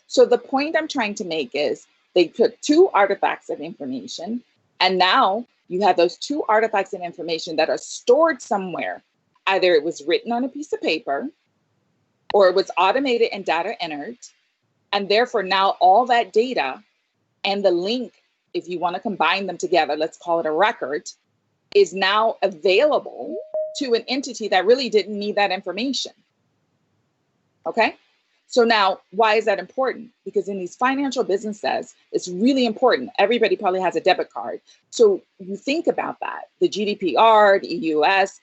So the point I'm trying to make is they put 2 artifacts of information, and now you have those 2 artifacts of information that are stored somewhere. Either it was written on a piece of paper or it was automated and data entered. And therefore now all that data and the link, if you want to combine them together, let's call it a record, is now available to an entity that really didn't need that information. Okay? So now, why is that important? Because in these financial businesses, it's really important. Everybody probably has a debit card. So you think about that. The GDPR, the EUS,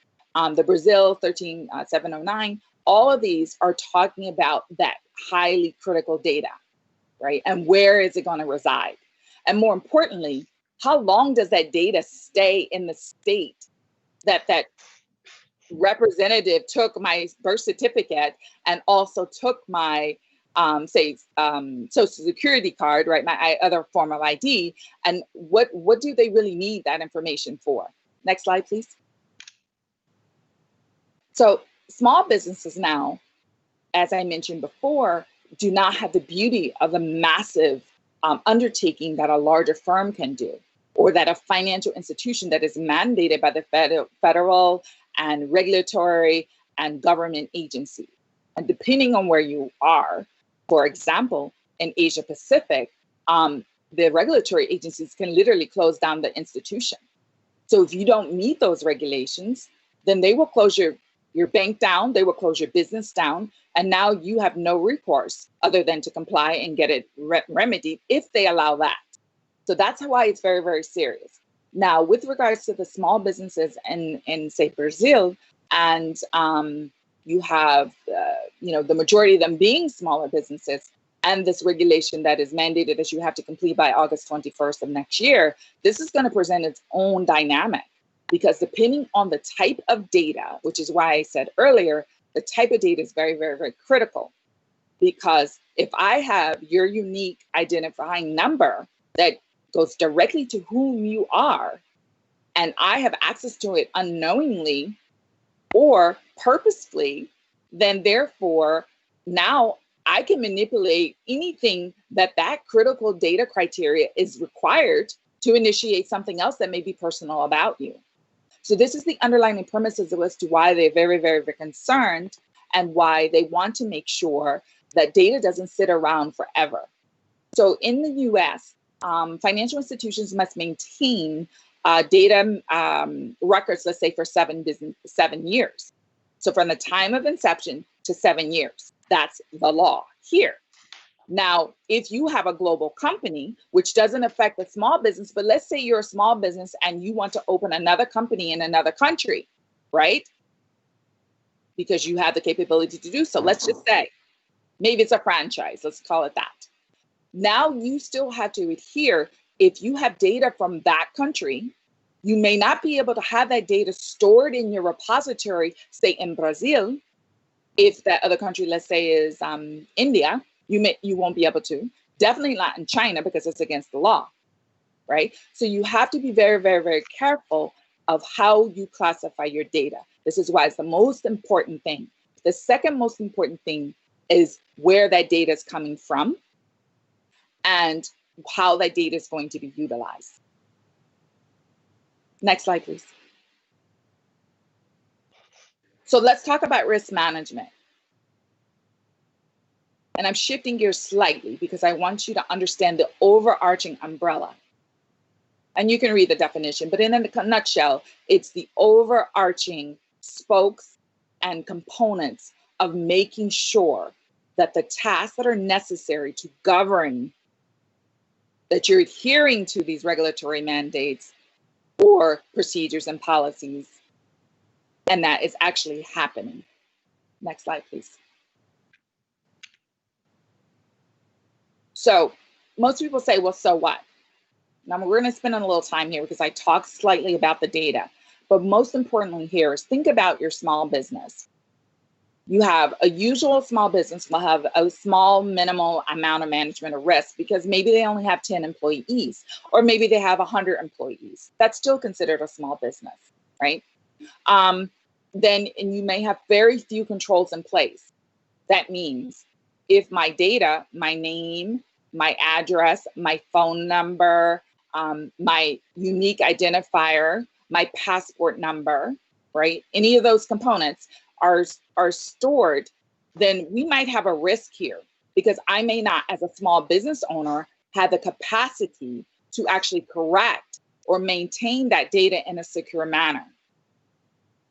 the Brazil 13709, all of these are talking about that highly critical data, right? And where is it going to reside? And more importantly, how long does that data stay in the state that that representative took my birth certificate and also took my, social security card, right? My other form of ID. And what do they really need that information for? Next slide, please. So small businesses now, as I mentioned before, do not have the beauty of the massive undertaking that a larger firm can do, or that a financial institution that is mandated by the federal and regulatory and government agencies. And depending on where you are, for example, in Asia Pacific, the regulatory agencies can literally close down the institution. So if you don't meet those regulations, then they will close your bank down, they will close your business down, and now you have no recourse other than to comply and get it remedied if they allow that. So that's why it's very, very serious. Now, with regards to the small businesses in say, Brazil, and you have, the majority of them being smaller businesses, and this regulation that is mandated that you have to complete by August 21st of next year, this is going to present its own dynamic, because depending on the type of data, which is why I said earlier, the type of data is very, very, very critical. Because if I have your unique identifying number that goes directly to whom you are, and I have access to it unknowingly or purposefully, then therefore now I can manipulate anything that critical data criteria is required to initiate something else that may be personal about you. So this is the underlying premises as to why they're very, very, very concerned, and why they want to make sure that data doesn't sit around forever. So in the US, financial institutions must maintain data records, let's say for 7 years. So from the time of inception to 7 years, that's the law here. Now, if you have a global company, which doesn't affect the small business, but let's say you're a small business and you want to open another company in another country, right? Because you have the capability to do so. Let's just say, maybe it's a franchise, let's call it that. Now you still have to adhere. If you have data from that country, you may not be able to have that data stored in your repository, say in Brazil. If that other country, let's say, is India, you won't be able to. Definitely not in China, because it's against the law, right? So you have to be very, very, very careful of how you classify your data. This is why it's the most important thing. The second most important thing is where that data is coming from and how that data is going to be utilized. Next slide, please. So let's talk about risk management. And I'm shifting gears slightly because I want you to understand the overarching umbrella. And you can read the definition, but in a nutshell, it's the overarching spokes and components of making sure that the tasks that are necessary to govern that you're adhering to these regulatory mandates or procedures and policies, and that is actually happening. Next slide, please. So most people say, well, so what? Now we're going to spend a little time here because I talked slightly about the data, but most importantly here is think about your small business. You have a usual small business will have a small minimal amount of management or risk because maybe they only have 10 employees, or maybe they have 100 employees. That's still considered a small business, right? Then you may have very few controls in place. That means if my data, my name, my address, my phone number, my unique identifier, my passport number, right? Any of those components are stored, then we might have a risk here because I may not, as a small business owner, have the capacity to actually correct or maintain that data in a secure manner.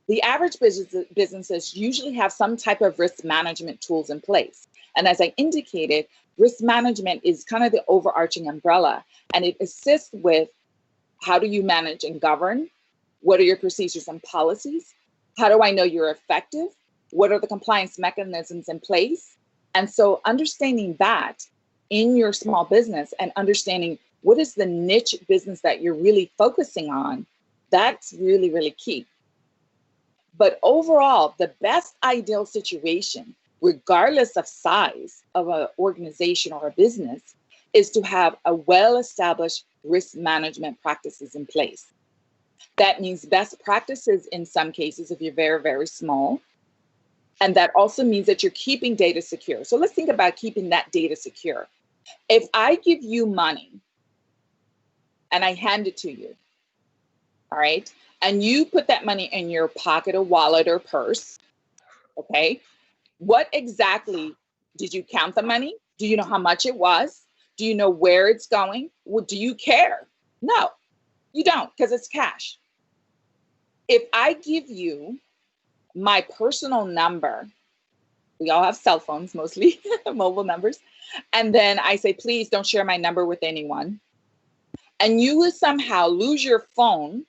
The average businesses usually have some type of risk management tools in place. And as I indicated, risk management is kind of the overarching umbrella, and it assists with how do you manage and govern? What are your procedures and policies? How do I know you're effective? What are the compliance mechanisms in place? And so understanding that in your small business and understanding what is the niche business that you're really focusing on, that's really, really key. But overall, the best ideal situation, regardless of size of an organization or a business, is to have a well-established risk management practices in place. That means best practices in some cases if you're very, very small. And that also means that you're keeping data secure. So let's think about keeping that data secure. If I give you money and I hand it to you, all right, and you put that money in your pocket or wallet or purse, okay, what exactly, did you count the money? Do you know how much it was? Do you know where it's going? Well, do you care? No, you don't, because it's cash. If I give you my personal number, we all have cell phones, mostly mobile numbers, and then I say, please don't share my number with anyone, and you will somehow lose your phone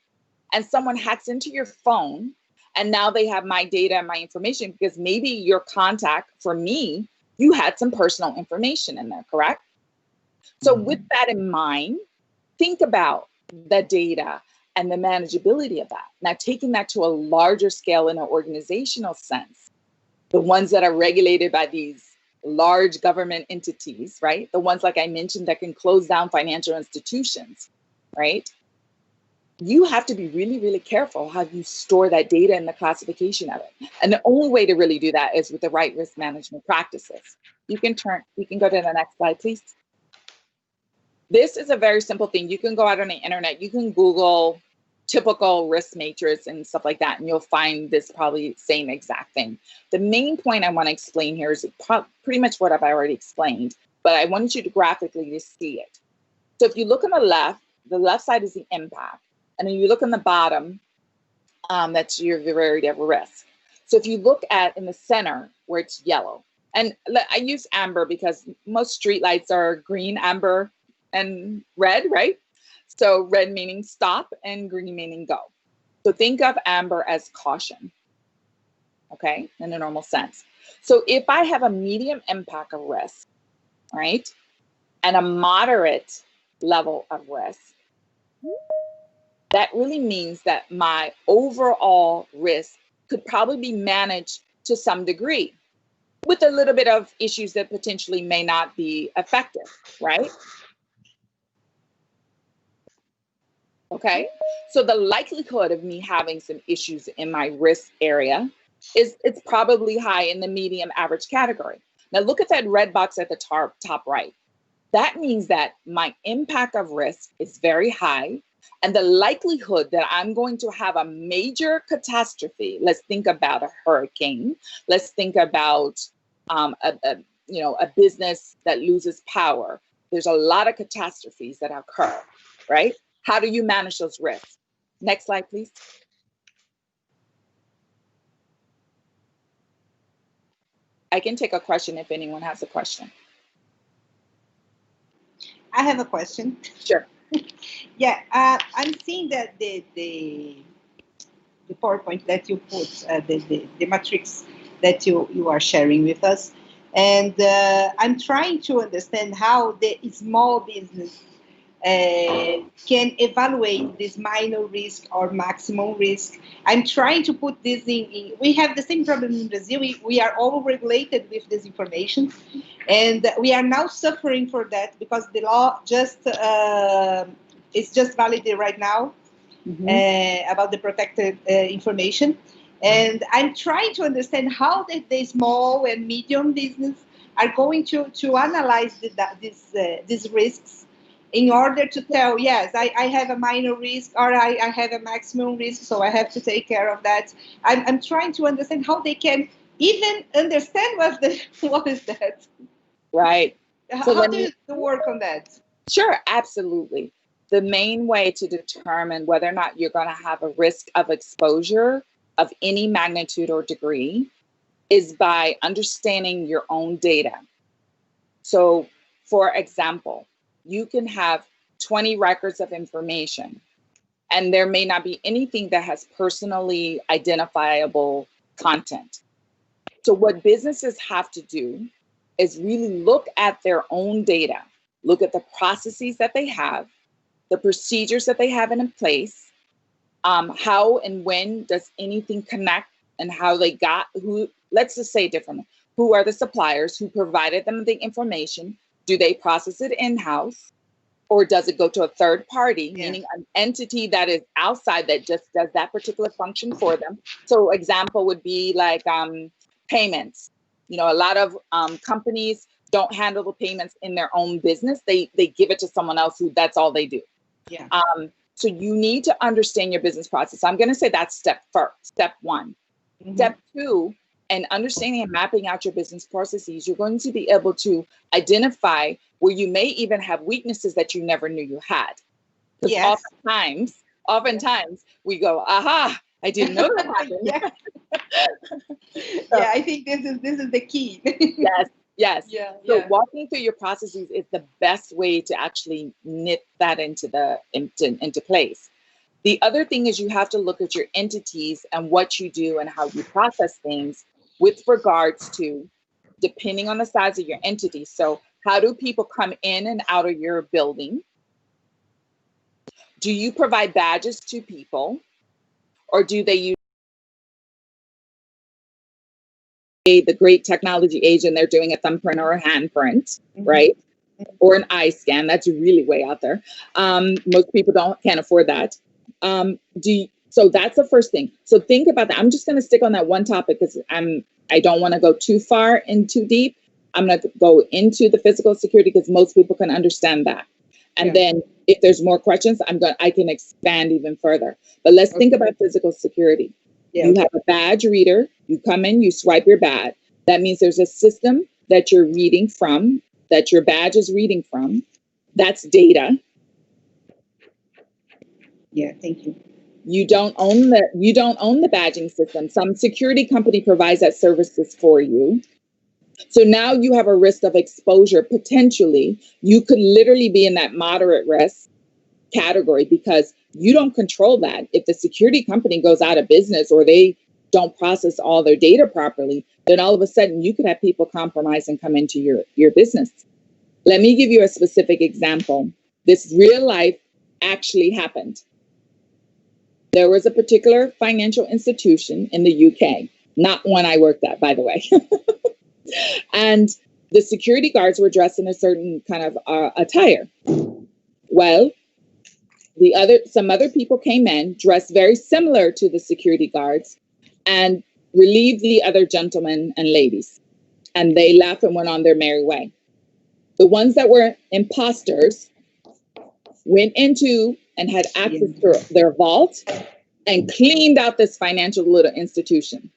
and someone hacks into your phone, and now they have my data and my information, because maybe your contact, for me, you had some personal information in there, correct? So with that in mind, think about the data and the manageability of that. Now, taking that to a larger scale in an organizational sense, the ones that are regulated by these large government entities, right? The ones, like I mentioned, that can close down financial institutions, right? You have to be really, really careful how you store that data and the classification of it. And the only way to really do that is with the right risk management practices. You can go to the next slide, please. This is a very simple thing. You can go out on the internet, you can Google typical risk matrix and stuff like that, and you'll find this probably same exact thing. The main point I want to explain here is pretty much what I've already explained, but I wanted you to graphically to see it. So if you look on the left side is the impact. And then you look on the bottom, that's your severity of risk. So if you look at in the center where it's yellow, and I use amber because most street lights are green, amber, and red, right? So red meaning stop and green meaning go. So think of amber as caution, okay, in a normal sense. So if I have a medium impact of risk, right, and a moderate level of risk, that really means that my overall risk could probably be managed to some degree with a little bit of issues that potentially may not be effective, right? Okay, so the likelihood of me having some issues in my risk area it's probably high in the medium average category. Now look at that red box at the top right. That means that my impact of risk is very high, and the likelihood that I'm going to have a major catastrophe, let's think about a hurricane, let's think about a business that loses power. There's a lot of catastrophes that occur, right? How do you manage those risks? Next slide, please. I can take a question if anyone has a question. I have a question. Sure. Yeah, I'm seeing that the PowerPoint that you put, the matrix that you are sharing with us, and I'm trying to understand how the small business can evaluate this minor risk or maximum risk. I'm trying to put this in we have the same problem in Brazil. We are all regulated with this information, and we are now suffering for that because the law just is just validated right now about the protected information. And I'm trying to understand how the small and medium business are going to analyze these risks in order to tell, yes, I have a minor risk or I have a maximum risk, so I have to take care of that. I'm trying to understand how they can even understand what is that. Right. So how do you work on that? Sure, absolutely. The main way to determine whether or not you're going to have a risk of exposure of any magnitude or degree is by understanding your own data. So, for example, you can have 20 records of information, and there may not be anything that has personally identifiable content. So what businesses have to do is really look at their own data, look at the processes that they have, the procedures that they have in place, how and when does anything connect, and how they got who, let's just say it differently, who are the suppliers who provided them the information? Do they process it in-house, or does it go to a third party, meaning an entity that is outside that just does that particular function for them? So example would be like payments. You know, a lot of companies don't handle the payments in their own business. They give it to someone else who that's all they do. Yeah. So you need to understand your business process. I'm going to say that's step one. Mhm. Step two, and understanding and mapping out your business processes, you're going to be able to identify where you may even have weaknesses that you never knew you had. Because Yes. oftentimes we go, aha, I didn't know that happened. Yeah. Yeah, I think this is the key. Yes. Yeah. So Yeah. walking through your processes is the best way to actually knit that into place. The other thing is you have to look at your entities and what you do and how you process things with regards to, depending on the size of your entity. So how do people come in and out of your building? Do you provide badges to people, or do they use the great technology age and they're doing a thumbprint or a handprint, right? Or an eye scan? That's really way out there. Most people can't afford that. So that's the first thing. So think about that. I'm just going to stick on that one topic because I don't want to go too far and too deep. I'm going to go into the physical security because most people can understand that. And then if there's more questions, I can expand even further. But let's think about physical security. Yeah. You have a badge reader. You come in, you swipe your badge. That means there's a system that you're reading from, that your badge is reading from. That's data. Yeah. Thank you. You don't own the badging system. Some security company provides that services for you. So now you have a risk of exposure. Potentially, you could literally be in that moderate risk category because you don't control that. If the security company goes out of business or they don't process all their data properly, then all of a sudden you could have people compromise and come into your business. Let me give you a specific example. This real life actually happened. There was a particular financial institution in the UK, not one I worked at, by the way. And the security guards were dressed in a certain kind of attire. Well, some other people came in dressed very similar to the security guards and relieved the other gentlemen and ladies. And they left and went on their merry way. The ones that were imposters went into and had access to their vault and cleaned out this financial little institution.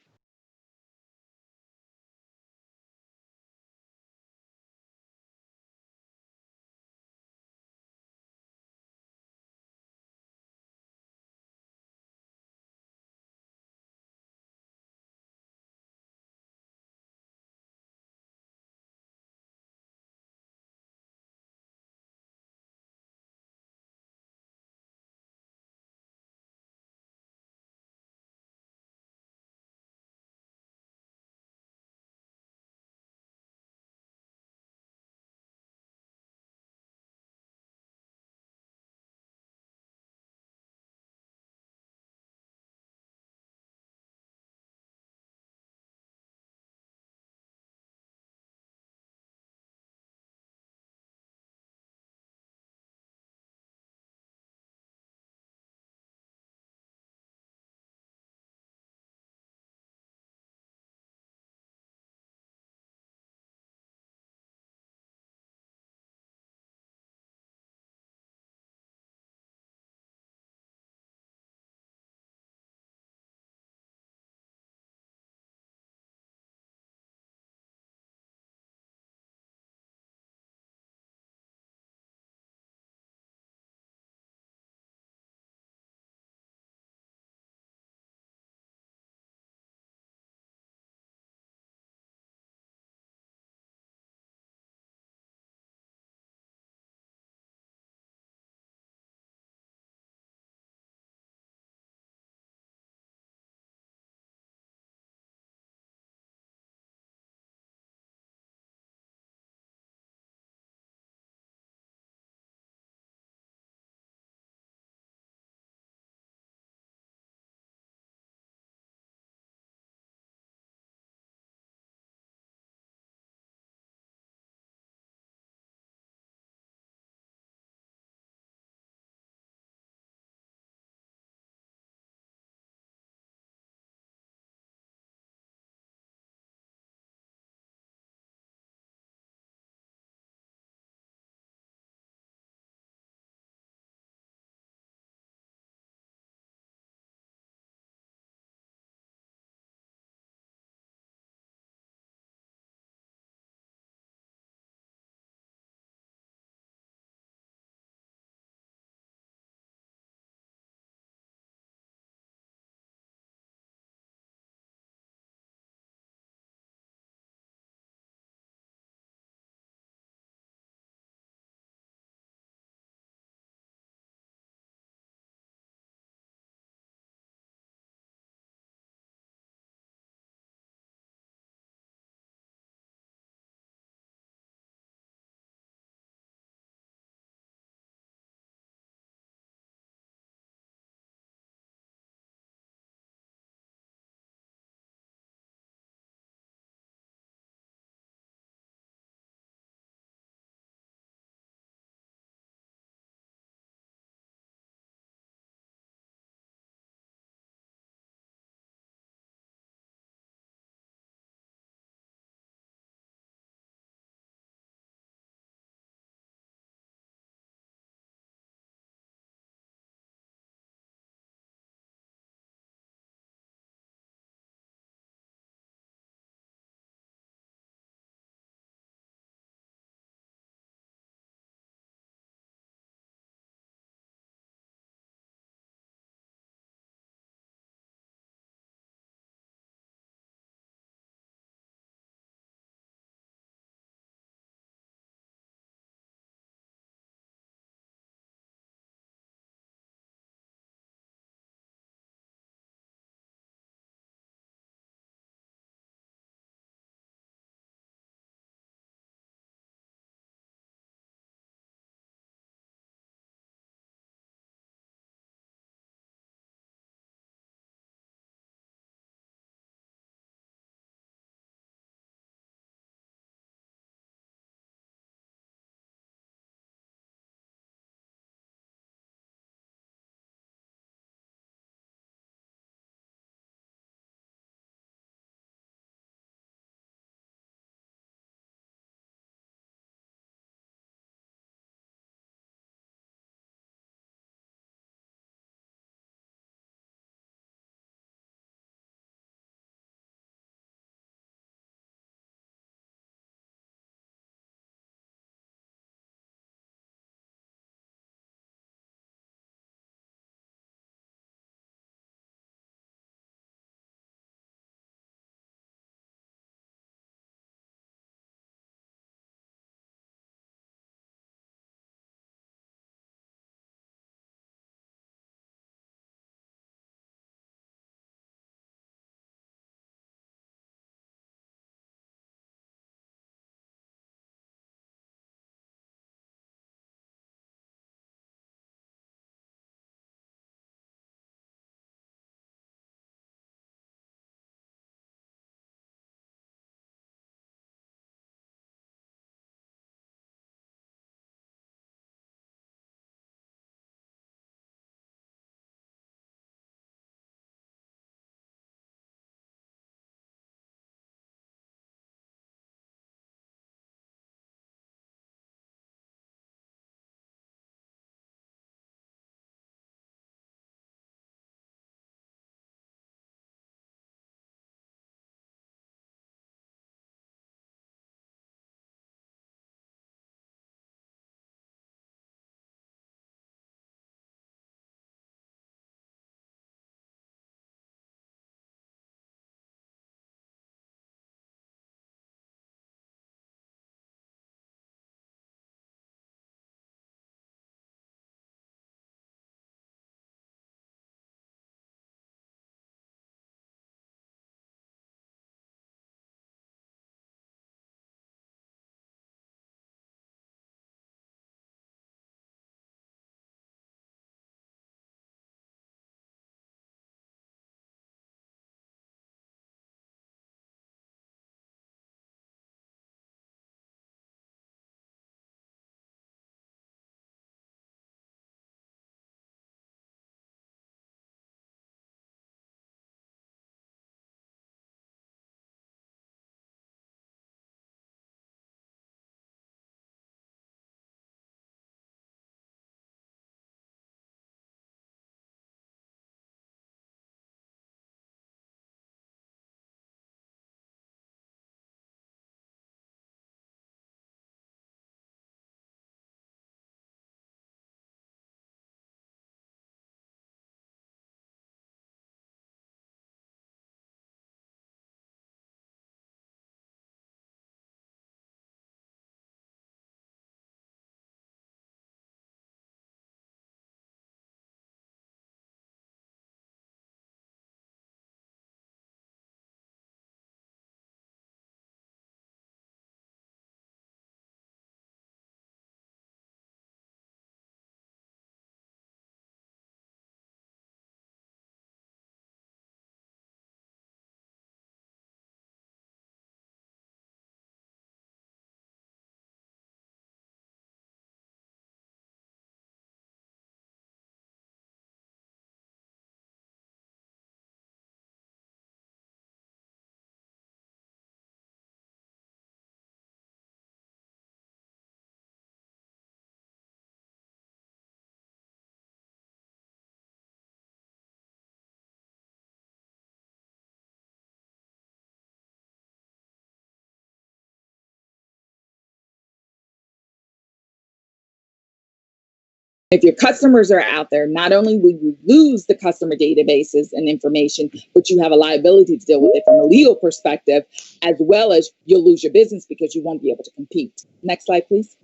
If your customers are out there, not only will you lose the customer databases and information, but you have a liability to deal with it from a legal perspective, as well as you'll lose your business because you won't be able to compete. Next slide, please.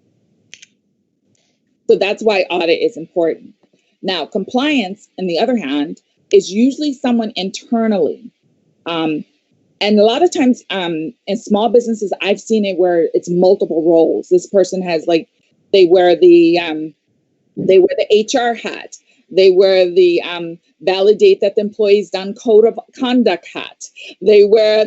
So that's why audit is important. Now, compliance, on the other hand, is usually someone internally. And a lot of times in small businesses, I've seen it where it's multiple roles. This person has they wear the HR hat. They wear the validate that the employee's done code of conduct hat. They wear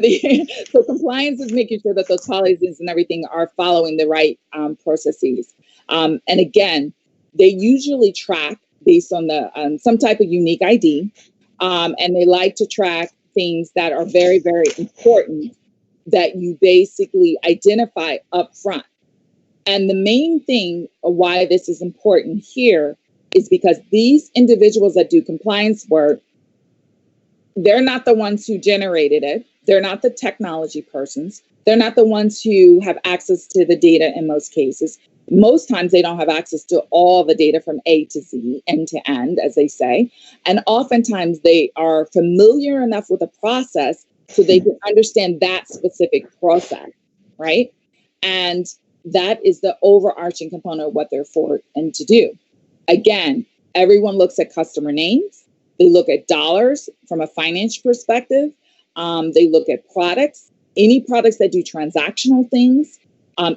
so compliance is making sure that those policies and everything are following the right processes. And again, they usually track based on some type of unique ID. And they like to track things that are very, very important that you basically identify up front. And the main thing of why this is important here is because these individuals that do compliance work, they're not the ones who generated it. They're not the technology persons. They're not the ones who have access to the data in most cases. Most times they don't have access to all the data from A to Z, end to end, as they say. And oftentimes they are familiar enough with the process so they can understand that specific process, right? And that is the overarching component of what they're for and to do. Again, everyone looks at customer names. They look at dollars from a finance perspective. They look at products, any products that do transactional things.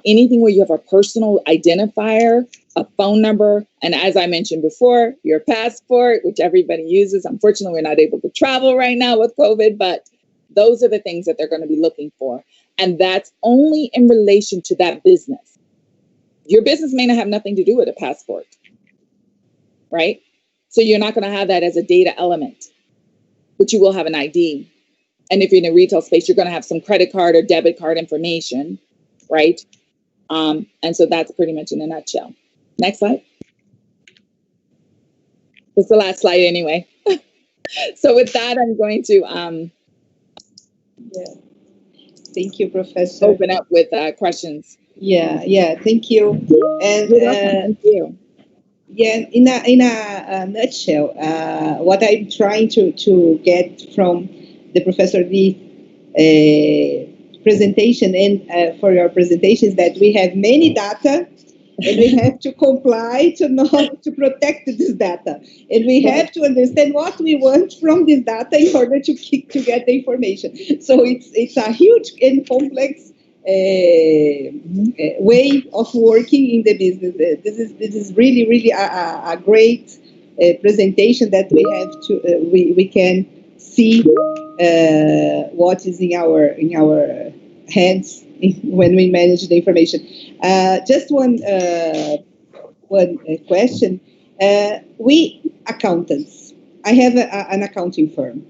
Anything where you have a personal identifier, a phone number, and as I mentioned before, your passport, which everybody uses. Unfortunately, we're not able to travel right now with COVID, but those are the things that they're going to be looking for. And that's only in relation to that business. Your business may not have nothing to do with a passport, right? So you're not going to have that as a data element, but you will have an ID. And if you're in a retail space, you're going to have some credit card or debit card information, right? And so that's pretty much in a nutshell. Next slide. It's the last slide anyway. So with that, I'm going to Thank you, Professor. Open up with questions. Yeah, thank you. And thank you. Yeah, in a nutshell, what I'm trying to get from the Professor Lee presentation and for your presentation is that we have many data and we have to comply to protect this data, and we have to understand what we want from this data in order to get the information. So it's a huge and complex way of working in the business. This is really a great presentation that we have to we can see what is in our hands when we manage the information. Just one question. We accountants, I have an accounting firm,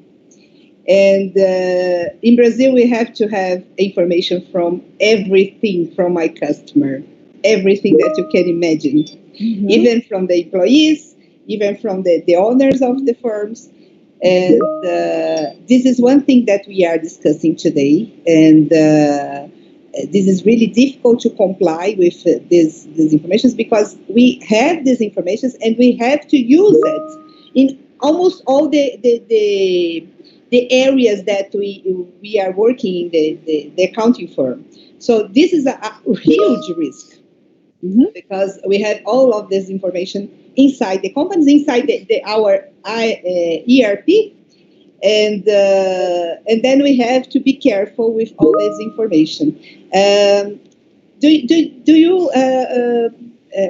and in Brazil we have to have information from everything from my customer, everything that you can imagine, even from the employees, even from the owners of the firms. And this is one thing that we are discussing today, and this is really difficult to comply with these information because we have these information and we have to use it in almost all the areas that we are working in the accounting firm. So this is a huge risk because we have all of this information inside the companies, inside our ERP, and then we have to be careful with all this information. Do you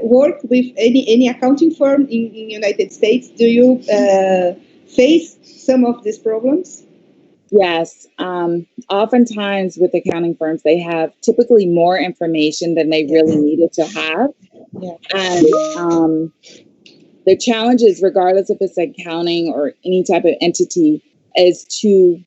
work with any accounting firm in United States? Do you face some of these problems? Yes. Oftentimes with accounting firms, they have typically more information than they really needed to have. Yeah. And the challenge is, regardless if it's accounting or any type of entity, is to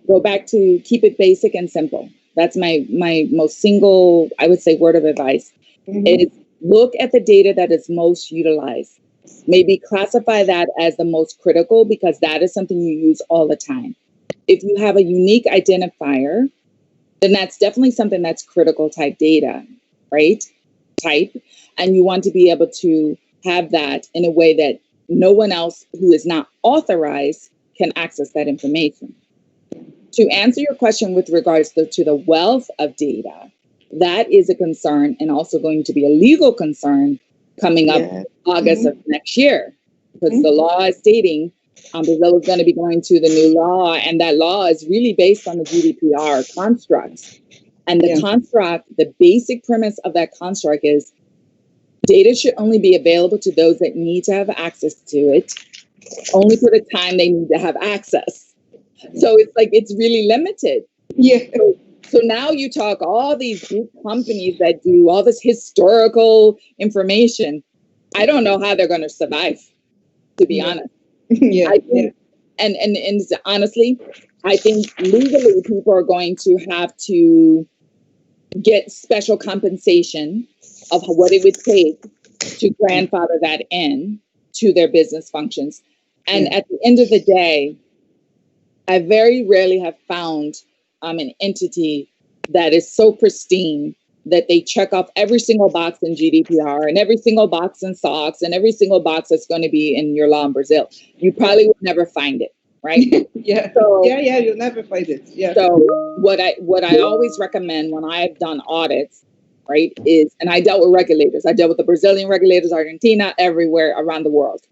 go back to keep it basic and simple. That's my most single, I would say, word of advice. Is look at the data that is most utilized. Maybe classify that as the most critical because that is something you use all the time. If you have a unique identifier, then that's definitely something that's critical type data, right? And you want to be able to have that in a way that no one else who is not authorized can access that information. To answer your question with regards to the wealth of data, that is a concern and also going to be a legal concern coming up August of next year, because the law is stating Brazil is going to be going to the new law, and that law is really based on the GDPR constructs. And the construct, the basic premise of that construct is data should only be available to those that need to have access to it, only for the time they need to have access. So it's like, it's really limited. Yeah. So now you talk all these big companies that do all this historical information. I don't know how they're going to survive, to be honest. I think, and honestly, I think legally people are going to have to get special compensation of what it would take to grandfather that in to their business functions. And at the end of the day, I very rarely have found an entity that is so pristine that they check off every single box in GDPR and every single box in SOX and every single box that's going to be in your law in Brazil. You probably would never find it, right? So, you'll never find it. Yeah. So what I always recommend when I've done audits, right, is, and I dealt with regulators. I dealt with the Brazilian regulators, Argentina, everywhere around the world.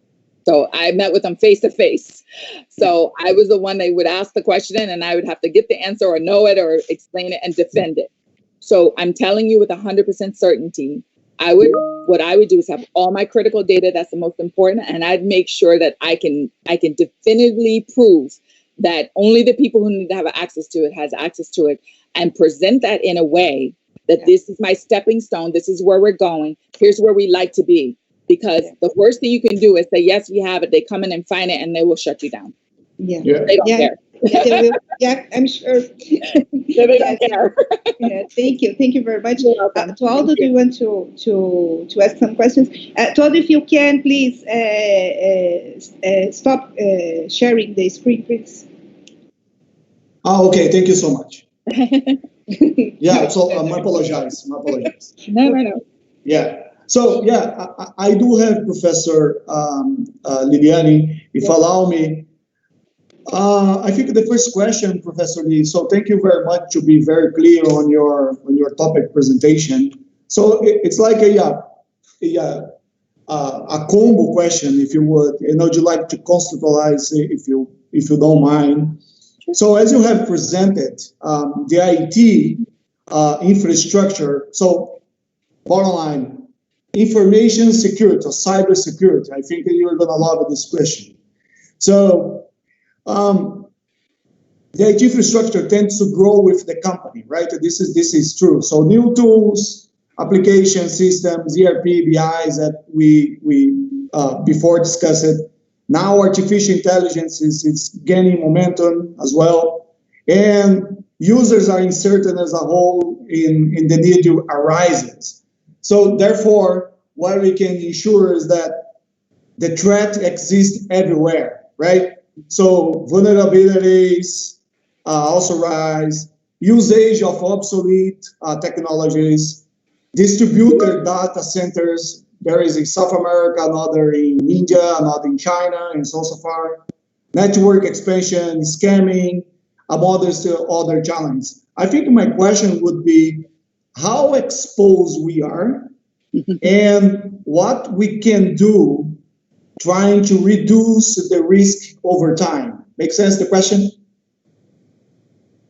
So I met with them face to face. So I was the one they would ask the question and I would have to get the answer or know it or explain it and defend it. So I'm telling you with 100% certainty, what I would do is have all my critical data. That's the most important. And I'd make sure that I can definitively prove that only the people who need to have access to it has access to it, and present that in a way that this is my stepping stone. This is where we're going. Here's where we like to be. Because the worst thing you can do is say, yes, we have it. They come in and find it and they will shut you down. They don't care. They will. I'm sure. They don't care. Thank you. Thank you very much. Tualdo, do you want to ask some questions? Tualdo, if you can, please stop sharing the screen, please. Okay, thank you so much. So my apologies. No. Yeah. So, I do have Professor Liliane, if allow me. I think the first question, Professor Lee, so thank you very much to be very clear on your topic presentation. So it's like a combo question, if you would. Would you like to conceptualize if you don't mind? So as you have presented, the IT infrastructure, so bottom line, information security or cyber security. I think that you're going to love this question. So the IT infrastructure tends to grow with the company, right? This is true. So new tools, application systems, ERP, BIs that we before discussed it. Now artificial intelligence is gaining momentum as well, and users are inserted as a whole in the need to arises. So therefore, what we can ensure is that the threat exists everywhere, right? So vulnerabilities also rise, usage of obsolete technologies, distributed data centers. There is in South America, another in India, another in China, and so far. Network expansion, scamming, among other challenges. I think my question would be, how exposed we are and what we can do trying to reduce the risk over time. Make sense, the question?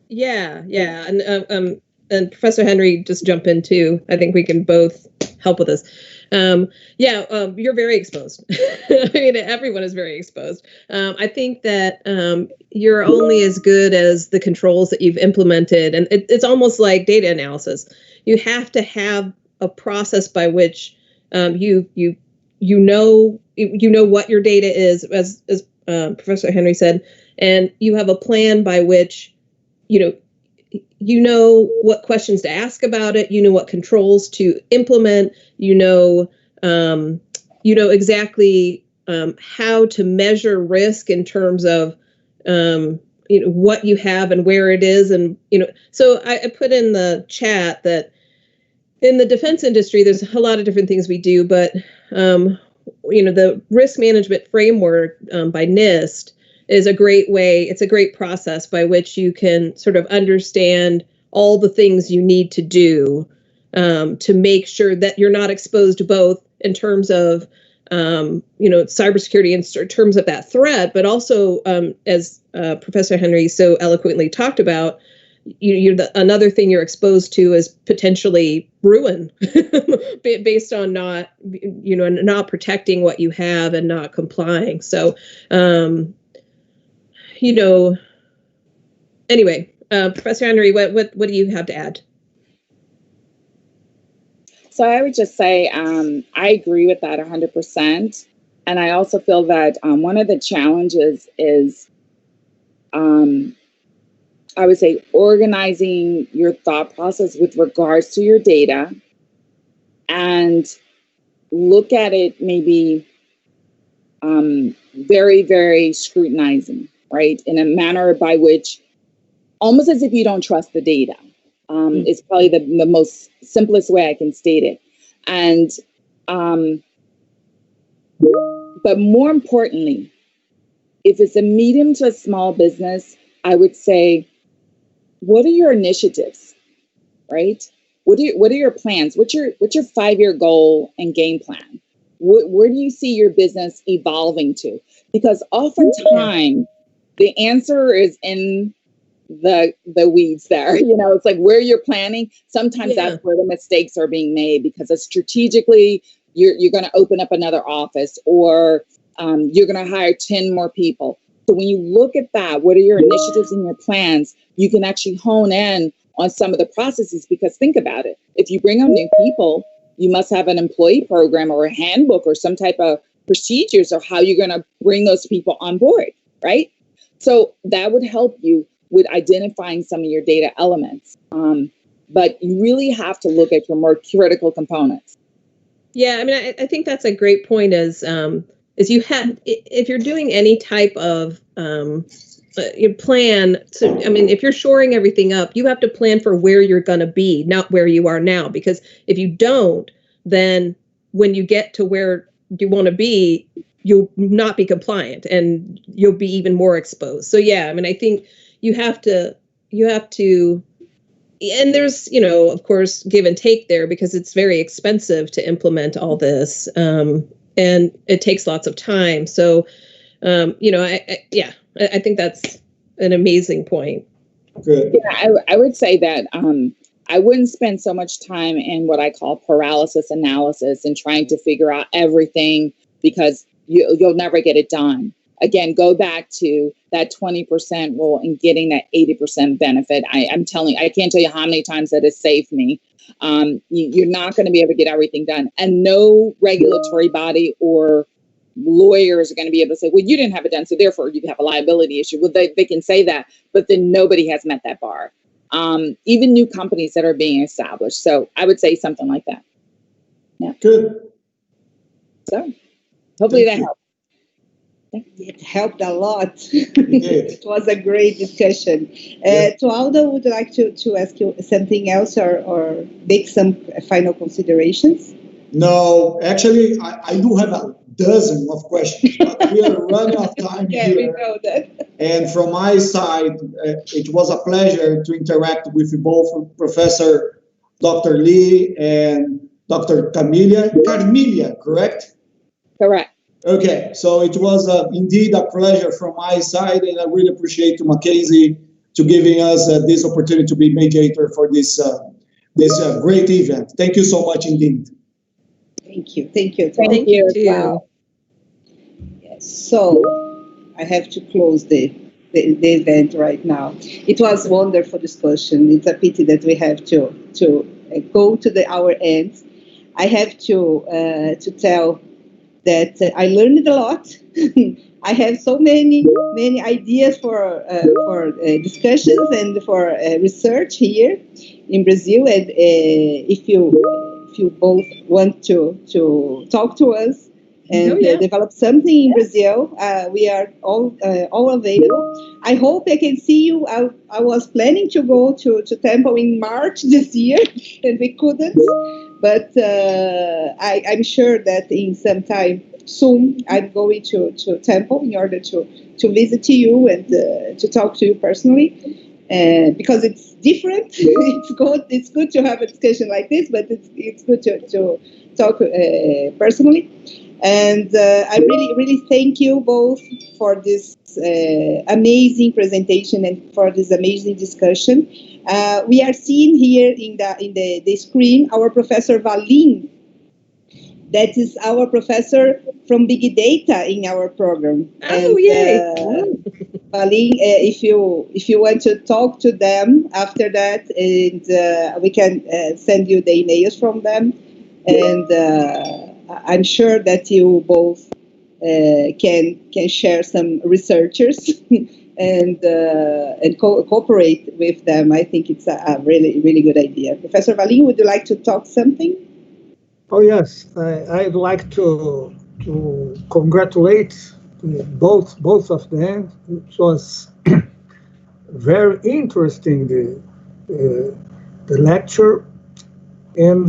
Yeah. And Professor Henry, just jump in too. I think we can both help with this. You're very exposed. I mean, everyone is very exposed. I think that you're only as good as the controls that you've implemented. And it's almost like data analysis. You have to have a process by which you know what your data is, as Professor Henry said, and you have a plan by which you know what questions to ask about it, you know what controls to implement, you know exactly how to measure risk in terms of what you have and where it is, and so I put in the chat that in the defense industry there's a lot of different things we do, but the risk management framework by NIST is a great way. It's a great process by which you can sort of understand all the things you need to do to make sure that you're not exposed to both in terms of, cybersecurity in terms of that threat, but also, as Professor Henry so eloquently talked about, another thing you're exposed to is potentially ruin based on not protecting what you have and not complying. So, anyway, Professor Henry, what do you have to add? So I would just say I agree with that 100%. And I also feel that one of the challenges is, I would say, organizing your thought process with regards to your data and look at it maybe very, very scrutinizing, right? In a manner by which, almost as if you don't trust the data. Is probably the most simplest way I can state it. And, but more importantly, if it's a medium to a small business, I would say, what are your initiatives, right? What are your plans? What's your 5-year goal and game plan? Where do you see your business evolving to? Because oftentimes the answer is in the weeds there. It's like where you're planning. Sometimes that's where the mistakes are being made, because strategically you're going to open up another office, or you're going to hire 10 more people. So when you look at that, what are your initiatives and your plans? You can actually hone in on some of the processes, because think about it. If you bring on new people, you must have an employee program or a handbook or some type of procedures of how you're going to bring those people on board, right? So that would help you with identifying some of your data elements. But you really have to look at your more critical components. Yeah, I mean, I think that's a great point. Is you have, if you're doing any type of plan, if you're shoring everything up, you have to plan for where you're going to be, not where you are now. Because if you don't, then when you get to where you want to be, you'll not be compliant and you'll be even more exposed. So yeah, I mean, I think you have to, and there's, of course, give and take there, because it's very expensive to implement all this. And it takes lots of time. So, I think that's an amazing point. Good. Yeah, I would say that I wouldn't spend so much time in what I call paralysis analysis and trying to figure out everything, because you'll never get it done. Again, go back to that 20% rule and getting that 80% benefit. I'm telling you, I can't tell you how many times that has saved me. You're not going to be able to get everything done. And no regulatory body or lawyers are going to be able to say, well, you didn't have it done, so therefore you have a liability issue. Well, they can say that, but then nobody has met that bar. Even new companies that are being established. So I would say something like that. Yeah. Good. So hopefully that helped. It helped a lot. It It was a great discussion. Tualdo, would you like to ask you something else or make some final considerations? No, actually, I do have a dozen of questions, but we are running out of time Yeah, here. we know that. And from my side, it was a pleasure to interact with both Professor Dr. Lee and Dr. Carmilia, correct? Correct. Okay, so it was indeed a pleasure from my side, and I really appreciate Mackenzie to giving us this opportunity to be mediator for this great event. Thank you so much indeed. Thank you. Thank you. Thank you as too. well. Yes. So I have to close the event right now. It was wonderful discussion. It's a pity that we have to go to our end. I have to tell that I learned a lot. I have so many ideas for discussions and for research here in Brazil. And if you both want to talk to us and develop something in Brazil, we are all available. I hope I can see you. I was planning to go to Temple in March this year, and we couldn't. but I'm sure that in some time soon I'm going to Temple in order to visit you and to talk to you personally, because it's different. It's good to have a discussion like this, but it's good to talk personally. And I really thank you both for this amazing presentation and for this amazing discussion. We are seeing here in the screen our Professor Valim. That is our professor from Big Data in our program. Oh, yay! Valim, if you want to talk to them after that, and we can send you the emails from them, and I'm sure that you both can share some researchers and cooperate with them. I think it's a really good idea. Professor Valim, would you like to talk something? Oh yes, I'd like to congratulate both of them. It was very interesting, the lecture, and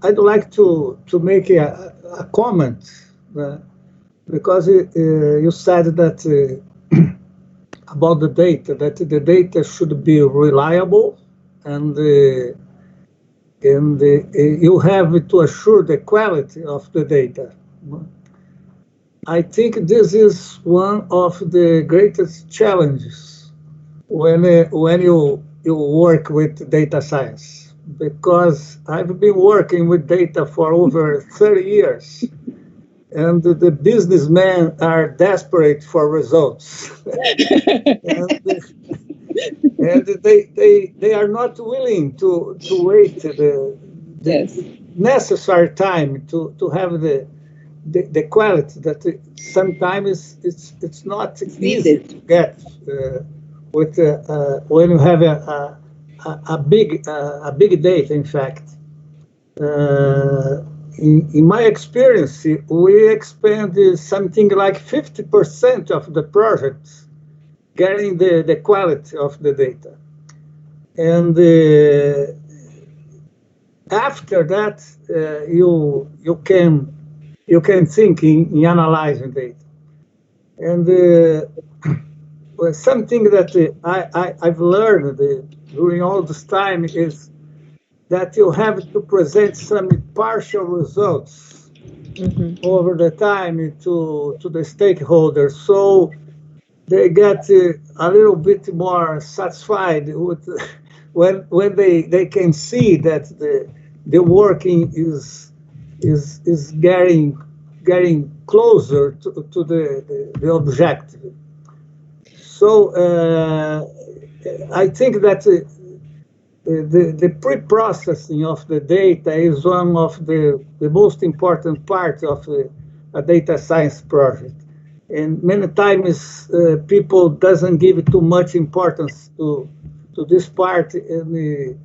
I'd like to make a comment, because you said that about the data, that the data should be reliable, and you have to assure the quality of the data. I think this is one of the greatest challenges when you work with data science, because I've been working with data for over 30 years, and the businessmen are desperate for results. And they are not willing to wait the Yes. necessary time to have the quality that sometimes it's not easy to get with when you have a big data. In fact, in my experience, we expend something like 50% of the projects getting the quality of the data, and after that you can think in analyzing data. And something that I've learned during all this time is that you have to present some partial results over the time to the stakeholders, so they get a little bit more satisfied with when they can see that the working is getting closer to the objective. So I think that the pre-processing of the data is one of the most important parts of a data science project. And many times people doesn't give too much importance to this part, and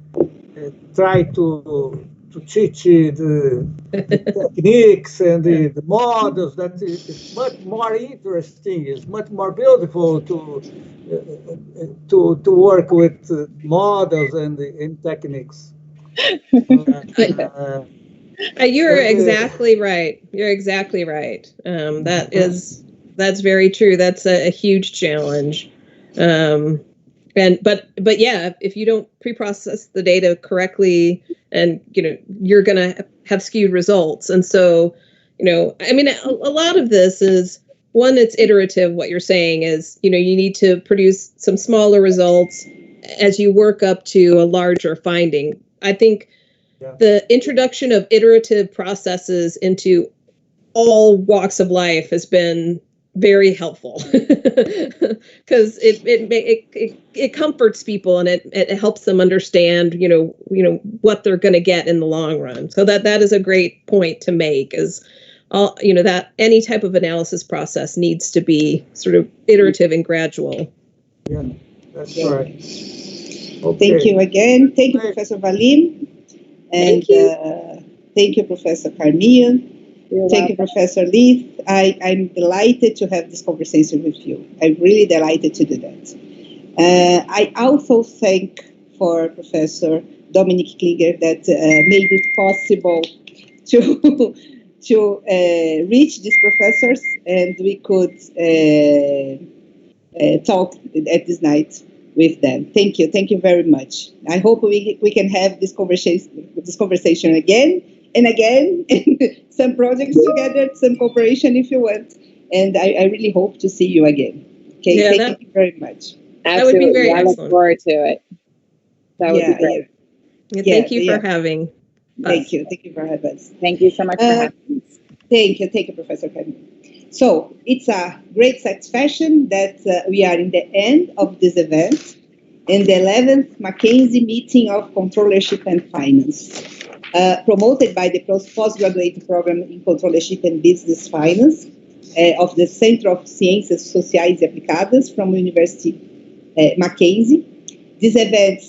try to teach the techniques and the models. That is much more interesting. It's much more beautiful to work with models and techniques. You're exactly right. You're exactly right. That's very true. That's a huge challenge. But yeah, if you don't pre-process the data correctly, and you're going to have skewed results. And so, I mean, a lot of this is, one, it's iterative. What you're saying is, you need to produce some smaller results as you work up to a larger finding. I think the introduction of iterative processes into all walks of life has been very helpful, because it comforts people, and it helps them understand what they're going to get in the long run. So that is a great point to make, is all that any type of analysis process needs to be sort of iterative and gradual. Yeah, that's right. Okay. Thank you again. Thank you, Professor Valim, and thank you, Professor Carmille. Thank you, Professor Leith. I'm delighted to have this conversation with you. I'm really delighted to do that. I also thank for Professor Dominic Klinger that made it possible to reach these professors, and we could talk at this night with them. Thank you very much. I hope we can have this conversation again and again, and some projects together, some cooperation if you want. And I really hope to see you again. Okay, Yeah, thank you very much. Absolutely. That would be very I look excellent. forward to it. That would be great. Yeah, thank you for having us. Thank you for having us. Thank you so much for having us. Thank you, Professor Kevin. So it's a great satisfaction that we are in the end of this event, in the 11th Mackenzie meeting of Controllership and Finance, promoted by the postgraduate program in Controllership and Business Finance of the Center of Ciências Sociais e Aplicadas from University Mackenzie. This event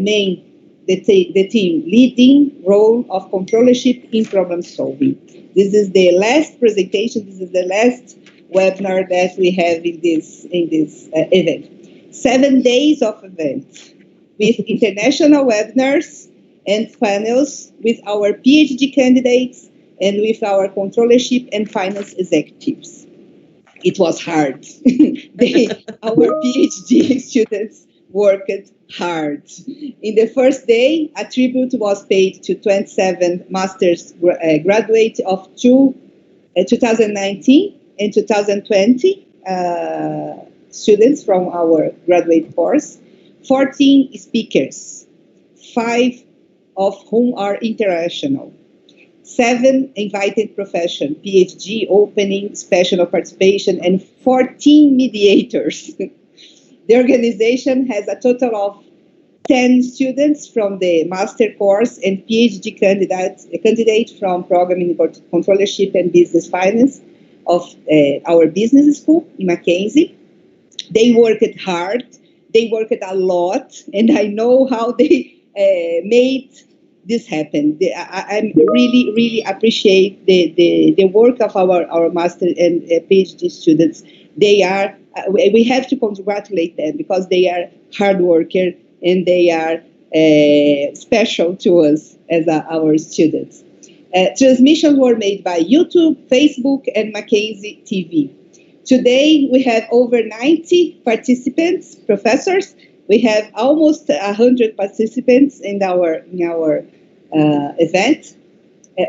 main the team leading role of controllership in problem solving. This is the last presentation. This is the last webinar that we have in this event. 7 days of event with international webinars and panels with our PhD candidates and with our controllership and finance executives. It was hard. Our PhD students worked hard. In the first day, a tribute was paid to 27 master's graduates of 2019 and 2020 students from our graduate course, 14 speakers, 5 of whom are international, 7 invited profession, PhD, opening, special participation, and 14 mediators. The organization has a total of 10 students from the master course and PhD candidate from programming controllership and business finance of our business school in Mackenzie. They worked hard, they worked a lot, and I know how they made this happen. I really, really appreciate the work of our master and PhD students. They are, we have to congratulate them because they are hard workers and they are special to us as our students. Transmissions were made by YouTube, Facebook, and Mackenzie TV. Today, we have over 90 participants, professors. We have almost 100 participants in our event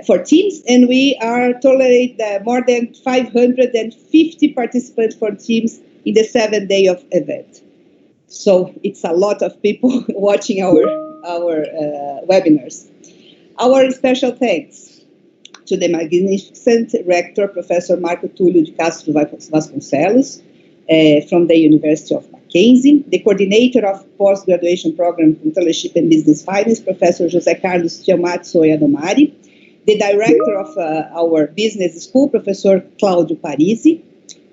for teams, and we are tolerate more than 550 participants for teams in the 7-day of event. So it's a lot of people watching our webinars. Our special thanks to the magnificent rector, Professor Marco Túlio de Castro Vasconcelos, from the University of Mackenzie, the coordinator of post-graduation program Controllership and Business Finance, Professor José Carlos Tiamatsu Yanomari, the director of our business school, Professor Claudio Parisi.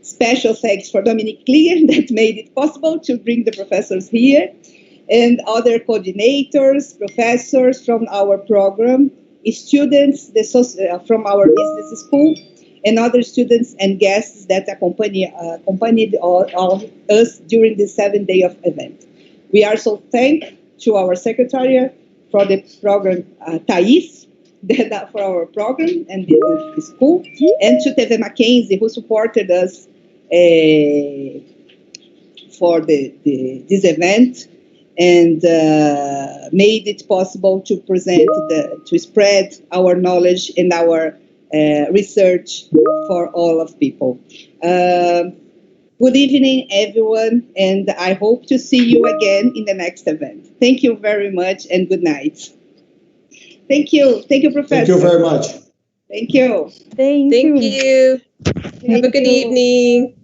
Special thanks for Dominic Klinger that made it possible to bring the professors here, and other coordinators, professors from our program, students from our business school, and other students and guests that accompanied all us during the 7-day of event. We are so thankful to our secretary for the program, Thais, for our program and the school, and to TV Mackenzie, who supported us for this event and made it possible to present, to spread our knowledge and our research for all of people. Good evening, everyone, and I hope to see you again in the next event. Thank you very much, and good night. Thank you, Professor. Thank you very much. Thank you. Thank you. Have a good evening.